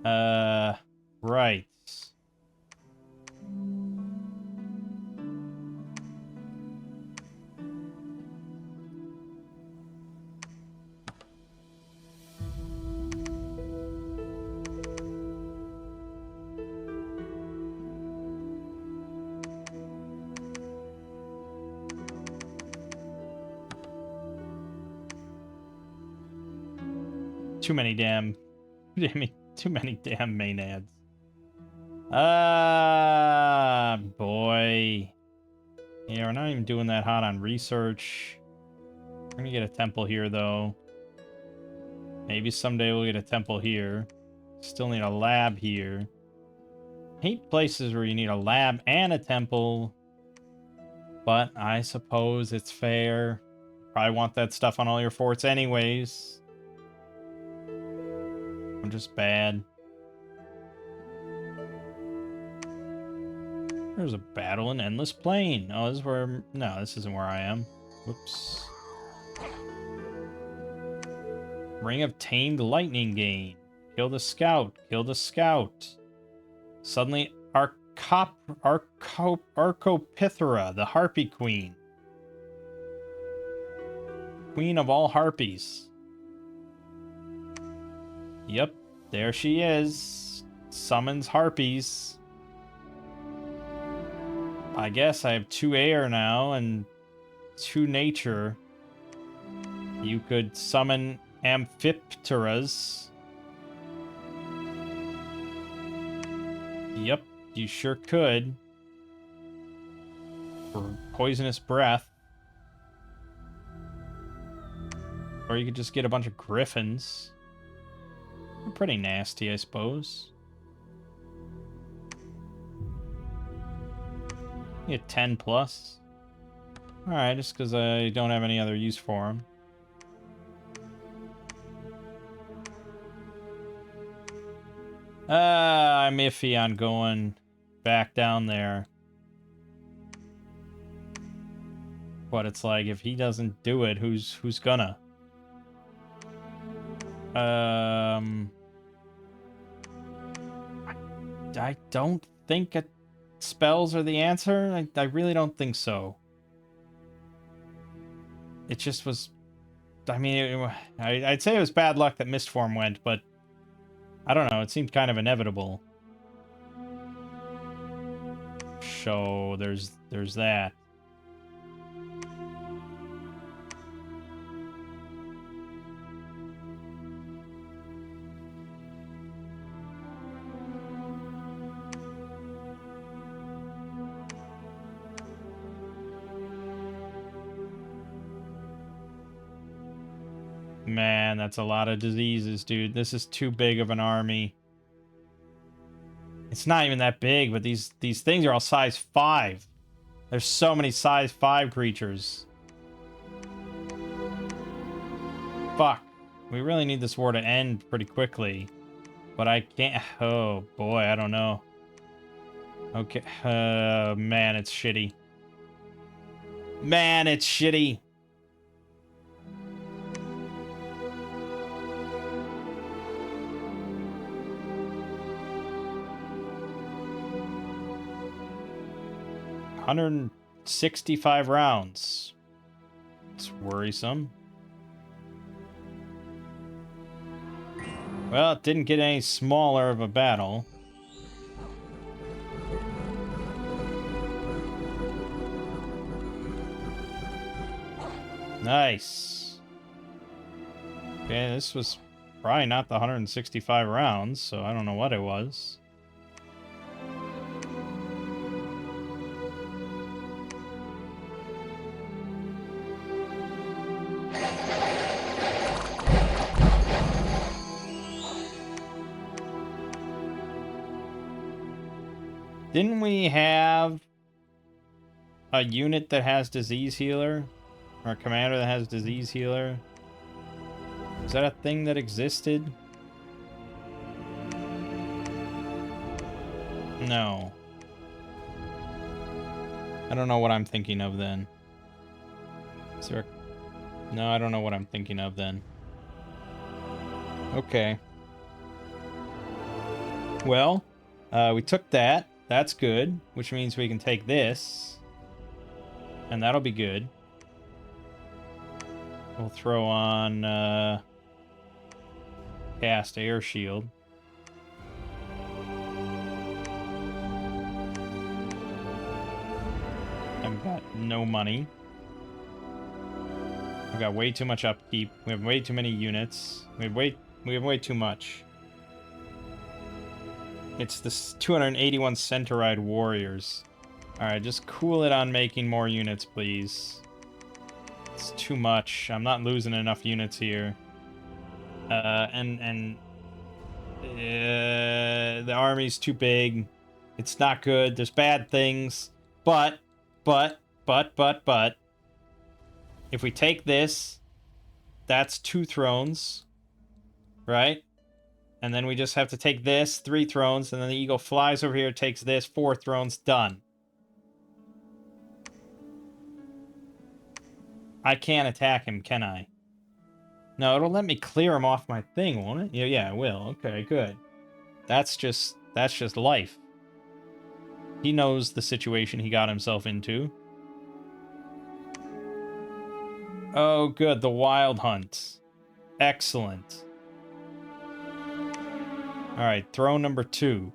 [SPEAKER 1] Right. Too many damn Maenads. Boy. Yeah, we're not even doing that hot on research. We're gonna get a temple here, though. Maybe someday we'll get a temple here. Still need a lab here. Hate places where you need a lab and a temple. But I suppose it's fair. Probably want that stuff on all your forts anyways. I'm just bad. There's a battle in Endless Plain. Oh, this is where... No, this isn't where I am. Whoops. Ring of Tamed Lightning gain. Kill the scout. Kill the scout. Suddenly, Arcopithera, the Harpy Queen. Queen of all harpies. Yep, there she is. Summons harpies. I guess I have 2 air now and 2 nature. You could summon amphipteras. Yep, you sure could. For poisonous breath. Or you could just get a bunch of griffins. They're pretty nasty, I suppose. Get 10 plus. Alright, just because I don't have any other use for them. I'm iffy on going back down there. But it's like, if he doesn't do it, who's gonna? I don't think spells are the answer. I really don't think so. It just was... I mean, I'd say it was bad luck that Mistform went, but... I don't know, it seemed kind of inevitable. So, there's that. Man, that's a lot of diseases, dude. This is too big of an army. It's not even that big, but these things are all size 5. There's so many size 5 creatures. Fuck. We really need this war to end pretty quickly. But I can't... Oh, boy, I don't know. Okay. Man, it's shitty. Man, it's shitty. $165 rounds. It's worrisome. Well, it didn't get any smaller of a battle. Nice. Okay, this was probably not the 165 rounds, so I don't know what it was. Didn't we have a unit that has disease healer? Or a commander that has disease healer? Is that a thing that existed? No. I don't know what I'm thinking of then. Is there No, I don't know what I'm thinking of then. Okay. Well, we took that. That's good, which means we can take this. And that'll be good. We'll throw on cast air shield. I've got no money. We've got way too much upkeep. We have way too many units. We have way too much. It's this 281 Centauride warriors. Alright, just cool it on making more units, please. It's too much. I'm not losing enough units here. The army's too big. It's not good. There's bad things. But, if we take this, that's 2 thrones, right? And then we just have to take this, 3 thrones, and then the eagle flies over here, takes this, 4 thrones, done. I can't attack him, can I? No, it'll let me clear him off my thing, won't it? Yeah, it will. Okay, good. That's just life. He knows the situation he got himself into. Oh, good, the wild hunt. Excellent. Alright, throne number 2.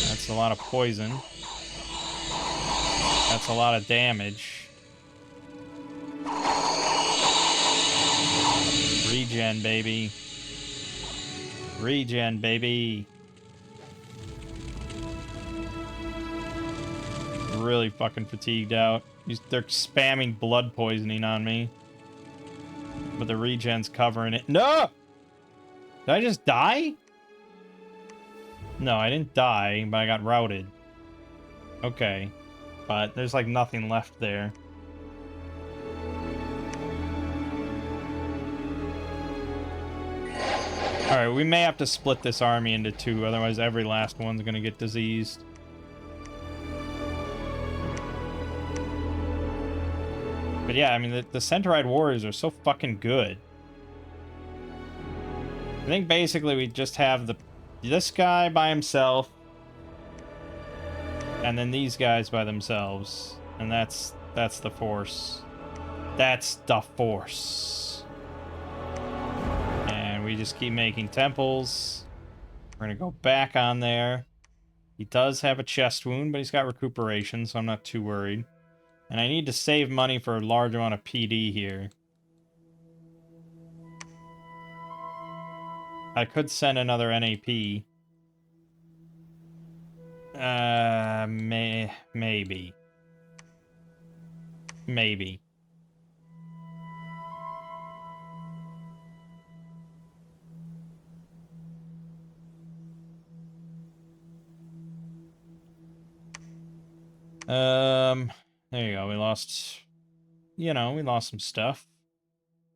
[SPEAKER 1] That's a lot of poison. That's a lot of damage. Regen, baby. Regen, baby. Really fucking fatigued out. They're spamming blood poisoning on me. But the regen's covering it. No! Did I just die? No, I didn't die, but I got routed. Okay. But there's like nothing left there. Alright, we may have to split this army into 2, otherwise every last one's gonna get diseased. But yeah, I mean, the Centauride warriors are so fucking good. I think basically we just have this guy by himself, and then these guys by themselves, and that's the force. That's the force. And we just keep making temples. We're gonna go back on there. He does have a chest wound, but he's got recuperation, so I'm not too worried. And I need to save money for a large amount of PD here. I could send another NAP. Maybe. Maybe. There you go. We lost, we lost some stuff.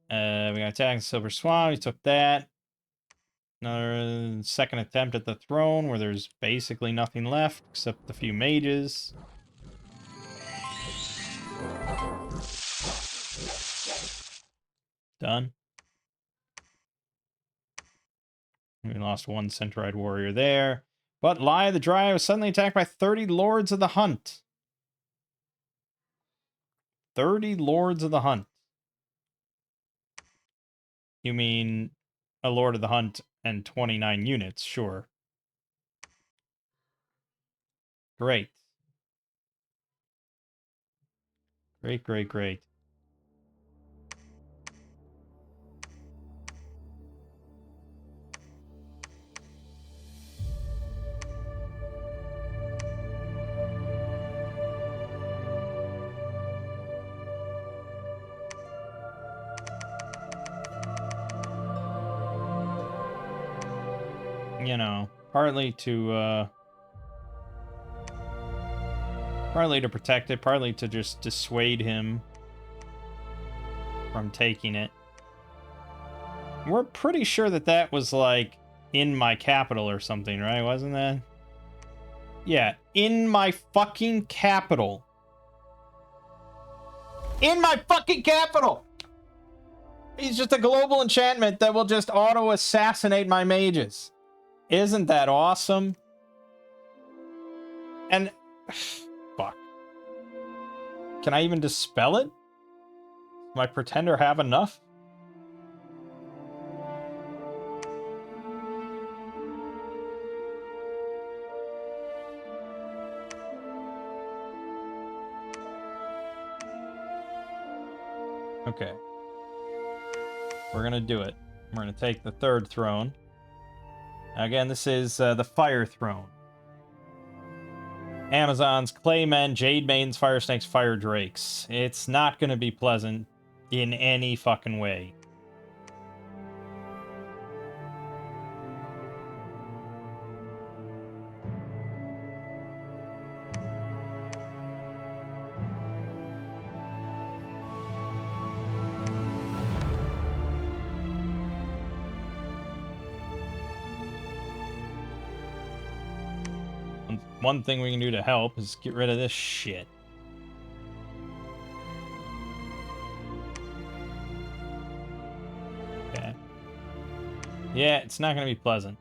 [SPEAKER 1] We got attacked the Silver Swan. We took that. Another second attempt at the throne where there's basically nothing left except a few mages. Done. We lost 1 Centauride warrior there. But Lie the Dry was suddenly attacked by 30 Lords of the Hunt. 30 Lords of the Hunt. You mean a Lord of the Hunt and 29 units, sure. Great. Great, great, great. Partly to protect it, partly to just dissuade him from taking it. We're pretty sure that was, like, in my capital or something, right? Wasn't that? Yeah, in my fucking capital. In my fucking capital! He's just a global enchantment that will just auto-assassinate my mages. Isn't that awesome? And... fuck. Can I even dispel it? Does my pretender have enough? Okay. We're gonna do it. We're gonna take the third throne. Again, this is the Fire Throne. Amazons, Claymen, Jade Maidens, Fire Snakes, Fire Drakes. It's not gonna be pleasant in any fucking way. One thing we can do to help is get rid of this shit. Okay. Yeah, it's not going to be pleasant.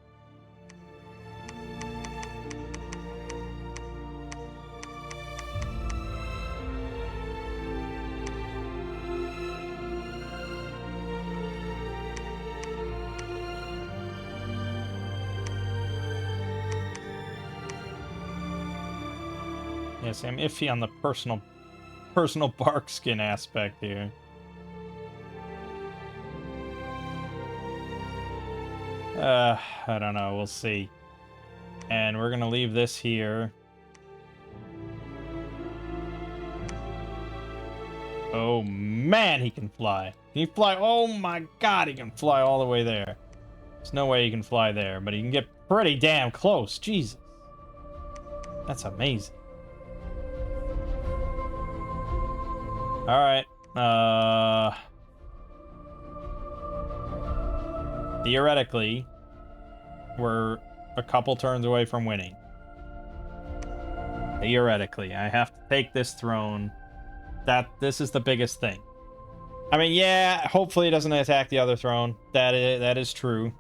[SPEAKER 1] Yes, I'm iffy on the personal bark skin aspect here. I don't know. We'll see. And we're gonna leave this here. Oh man, he can fly. Can he fly? Oh my god, he can fly all the way there. There's no way he can fly there, but he can get pretty damn close. Jesus. That's amazing. Alright. Theoretically, we're a couple turns away from winning. Theoretically, I have to take this throne. This is the biggest thing. I mean, yeah, hopefully it doesn't attack the other throne. That is true.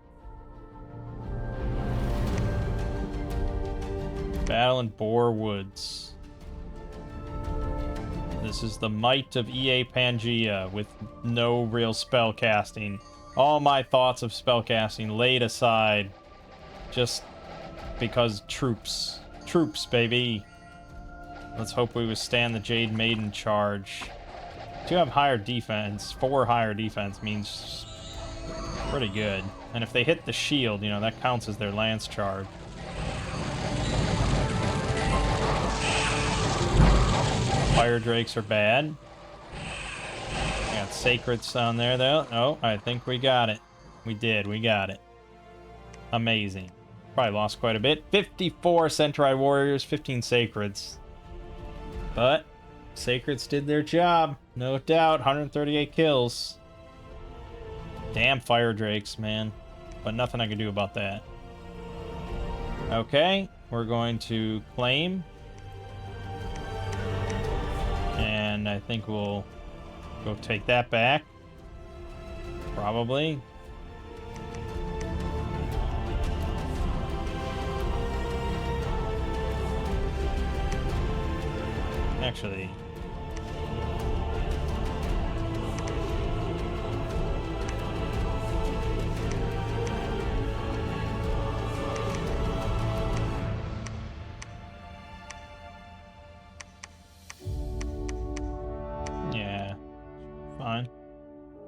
[SPEAKER 1] Battle in Boar Woods. This is the might of EA Pangaea with no real spell casting. All my thoughts of spell casting laid aside just because troops. Troops, baby. Let's hope we withstand the Jade Maiden charge. 2 have higher defense. 4 higher defense means pretty good. And if they hit the shield, you know, that counts as their lance charge. Fire Drakes are bad. I got Sacreds on there, though. Oh, I think we got it. We did. We got it. Amazing. Probably lost quite a bit. 54 Centauri Warriors, 15 Sacreds. But Sacreds did their job. No doubt. 138 kills. Damn Fire Drakes, man. But nothing I can do about that. Okay. We're going to claim. And I think we'll go take that back. Probably. Actually. Yeah. Fine.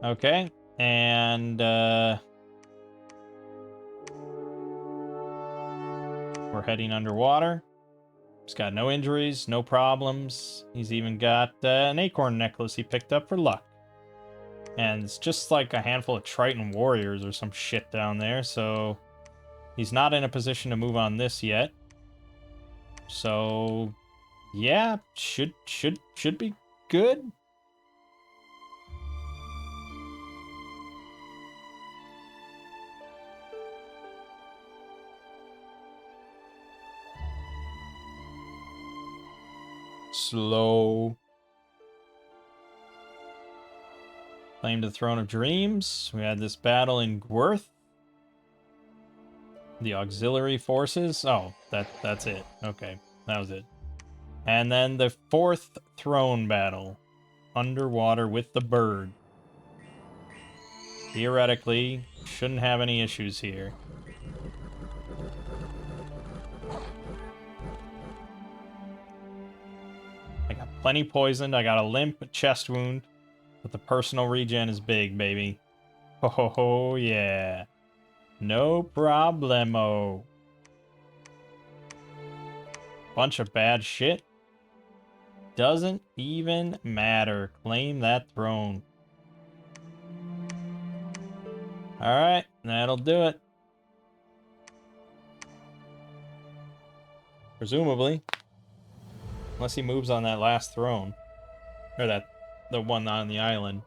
[SPEAKER 1] Okay. And, we're heading underwater. He's got no injuries, no problems. He's even got an acorn necklace he picked up for luck. And it's just like a handful of Triton warriors or some shit down there, so he's not in a position to move on this yet. So yeah, should be good. slow. Claim to the Throne of Dreams. We had this battle in Gwerth. The auxiliary forces. Oh, that's it. Okay, that was it. And then the 4th throne battle. Underwater with the bird. Theoretically, shouldn't have any issues here. I got plenty poisoned. I got a limp chest wound. But the personal regen is big, baby. Ho ho ho, yeah. No problemo. Bunch of bad shit. Doesn't even matter. Claim that throne. Alright, that'll do it. Presumably. Unless he moves on that last throne. Or the one on the island.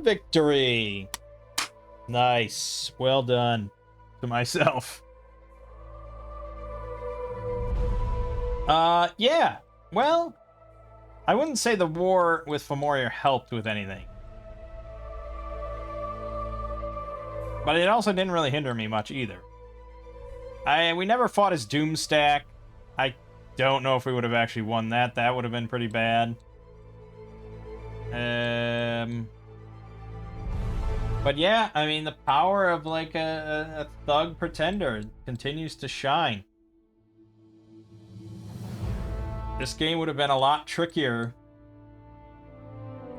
[SPEAKER 1] Victory! Nice. Well done. To myself. Yeah. Well, I wouldn't say the war with Fomorier helped with anything. But it also didn't really hinder me much either. We never fought his Doom stack. I don't know if we would have actually won that. That would have been pretty bad. But yeah, I mean, the power of like a thug pretender continues to shine. This game would have been a lot trickier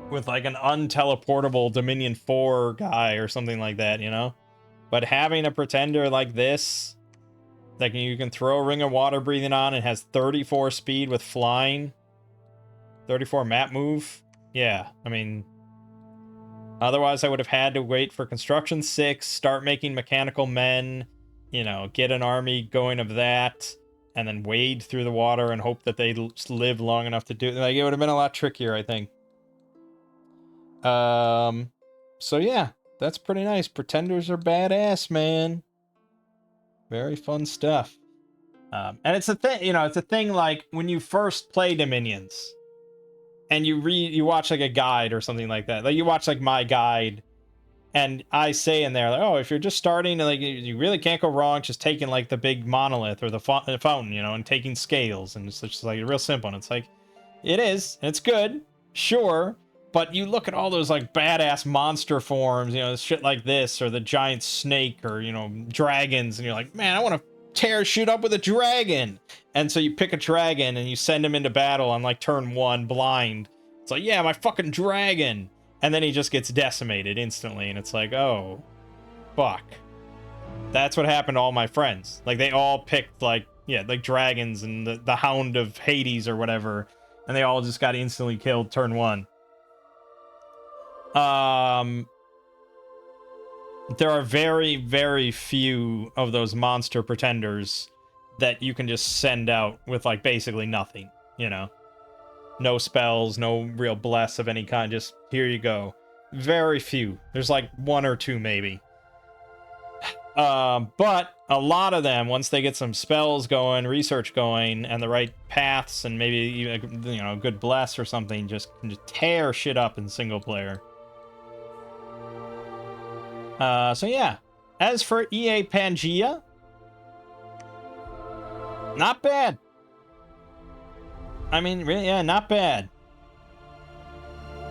[SPEAKER 1] with like an unteleportable Dominion 4 guy or something like that, you know? But having a pretender like this, that you can throw a Ring of Water Breathing on, and has 34 speed with flying, 34 map move, yeah, I mean, otherwise I would have had to wait for Construction 6, start making mechanical men, you know, get an army going of that, and then wade through the water and hope that they live long enough to do it. Like, it would have been a lot trickier, I think. So yeah, that's pretty nice. Pretenders are badass, man. Very fun stuff. And it's a thing, you know, it's a thing like when you first play Dominions and you watch like a guide or something like that. Like you watch like my guide, and I say in there, like, oh, if you're just starting, like, you really can't go wrong just taking like the big monolith or the fountain, you know, and taking scales, and it's just like real simple. And it's like, it is, and it's good, sure. But you look at all those like badass monster forms, you know, shit like this, or the giant snake, or, you know, dragons, and you're like, man, I want to tear shit up with a dragon. And so you pick a dragon and you send him into battle on like turn 1 blind. It's like, yeah, my fucking dragon. And then he just gets decimated instantly, and it's like, oh, fuck. That's what happened to all my friends. Like, they all picked, like, yeah, like dragons and the Hound of Hades or whatever, and they all just got instantly killed turn 1. There are very, very few of those monster pretenders that you can just send out with, like, basically nothing, you know? No spells, no real bless of any kind, just here you go. Very few. There's like 1 or 2 maybe. But a lot of them, once they get some spells going, research going, and the right paths, and maybe even, you know, a good bless or something, just can just tear shit up in single player. So yeah. As for EA Pangaea, not bad. I mean, really, yeah, not bad.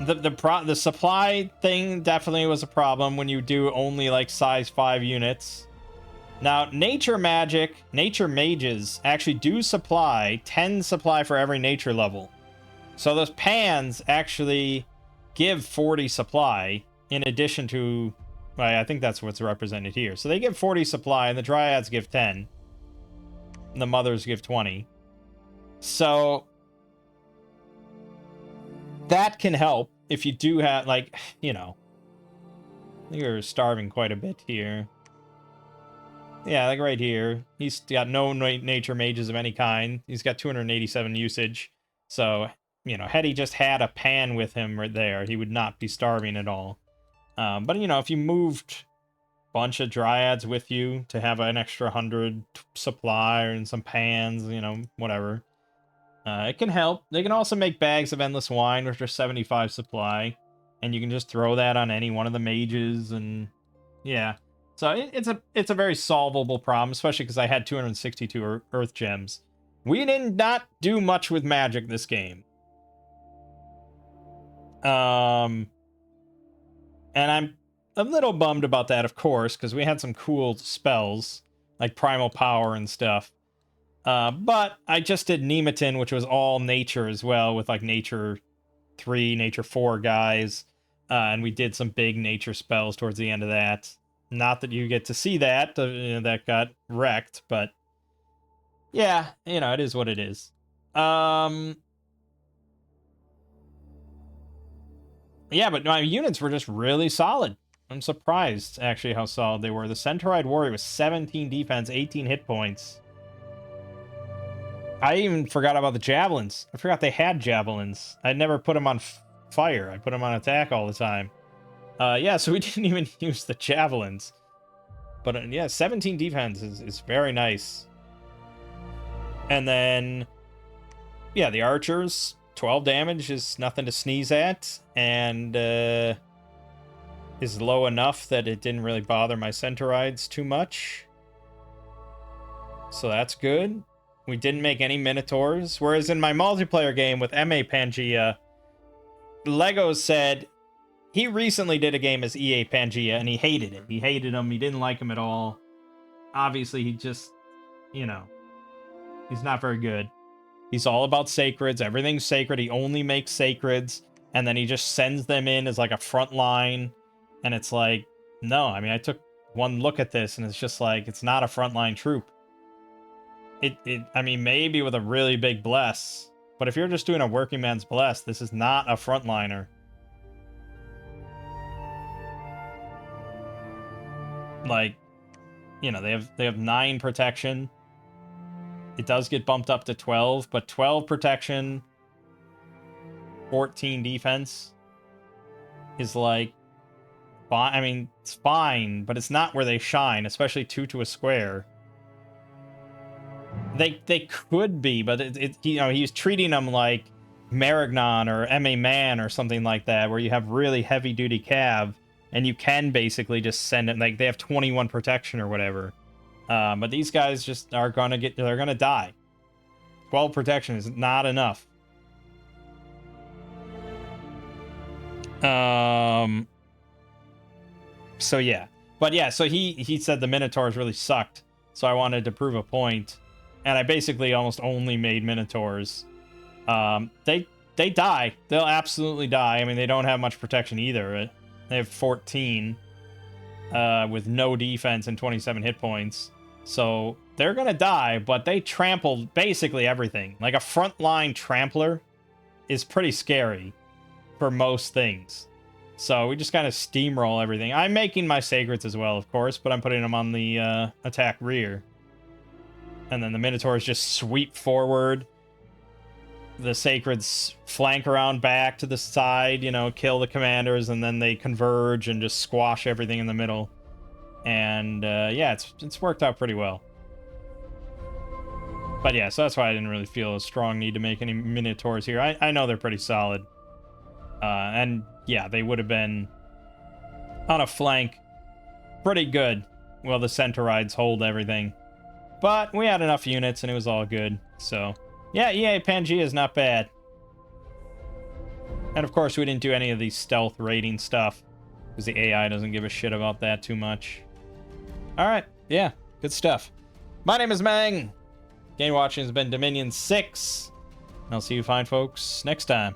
[SPEAKER 1] The supply thing definitely was a problem when you do only like size 5 units. Now, nature mages actually do supply 10 supply for every nature level. So those pans actually give 40 supply in addition to, well, I think that's what's represented here. So they give 40 supply, and the dryads give 10. And the mothers give 20. So that can help if you do have, like, you know, you're starving quite a bit here. Yeah, like right here. He's got no nature mages of any kind. He's got 287 usage. So, you know, had he just had a pan with him right there, he would not be starving at all. But, you know, if you moved a bunch of dryads with you to have an extra 100 supply and some pans, you know, whatever, It can help. They can also make bags of endless wine, which are 75 supply, and you can just throw that on any one of the mages, and yeah. So it's a very solvable problem, especially because I had 262 Earth Gems. We did not do much with magic this game. And I'm a little bummed about that, of course, because we had some cool spells, like Primal Power and stuff. But I just did Nemeton, which was all nature as well, with like Nature 3, Nature 4 guys. And we did some big nature spells towards the end of that. Not that you get to see that, that got wrecked, but yeah, it is what it is. Yeah, but my units were just really solid. I'm surprised, actually, how solid they were. The Centauride Warrior was 17 defense, 18 hit points. I even forgot about the javelins. I forgot they had javelins. I never put them on fire. I put them on attack all the time. Yeah, so we didn't even use the javelins. But yeah, 17 defense is very nice. And then, yeah, the archers, 12 damage is nothing to sneeze at. And is low enough that it didn't really bother my Centaurides too much. So that's good. We didn't make any Minotaurs. Whereas in my multiplayer game with MA Pangaea, Lego said he recently did a game as EA Pangaea and he hated it. He hated him. He didn't like him at all. Obviously, he just, he's not very good. He's all about sacreds. Everything's sacred. He only makes sacreds. And then he just sends them in as like a front line. And it's like, no, I mean, I took one look at this and it's just like, it's not a frontline troop. I mean, maybe with a really big bless. But if you're just doing a working man's bless, this is not a frontliner. Like, they have 9 protection. It does get bumped up to 12, but 12 protection, 14 defense is like, fine. I mean, it's fine, but it's not where they shine, especially 2 to a square. They could be, but he's treating them like Marignon or MA Man or something like that, where you have really heavy duty cav, and you can basically just send it, like they have 21 protection or whatever. But these guys just are they're gonna die. 12 protection is not enough. So yeah. But yeah, so he said the Minotaurs really sucked. So I wanted to prove a point. And I basically almost only made Minotaurs. They die. They'll absolutely die. I mean, they don't have much protection either. They have 14 with no defense and 27 hit points. So they're going to die, but they trampled basically everything. Like a frontline trampler is pretty scary for most things. So we just kind of steamroll everything. I'm making my Sacreds as well, of course, but I'm putting them on the attack rear. And then the Minotaurs just sweep forward. The Sacreds flank around back to the side, kill the commanders, and then they converge and just squash everything in the middle. And yeah, it's worked out pretty well. But yeah, so that's why I didn't really feel a strong need to make any Minotaurs here. I know they're pretty solid. And yeah, they would have been on a flank pretty good while the Centaurides hold everything. But we had enough units and it was all good. So yeah, EA Pangaea is not bad. And of course we didn't do any of these stealth raiding stuff because the AI doesn't give a shit about that too much. Alright, yeah, good stuff. My name is Mangg. Game watching has been Dominion 6. And I'll see you fine folks next time.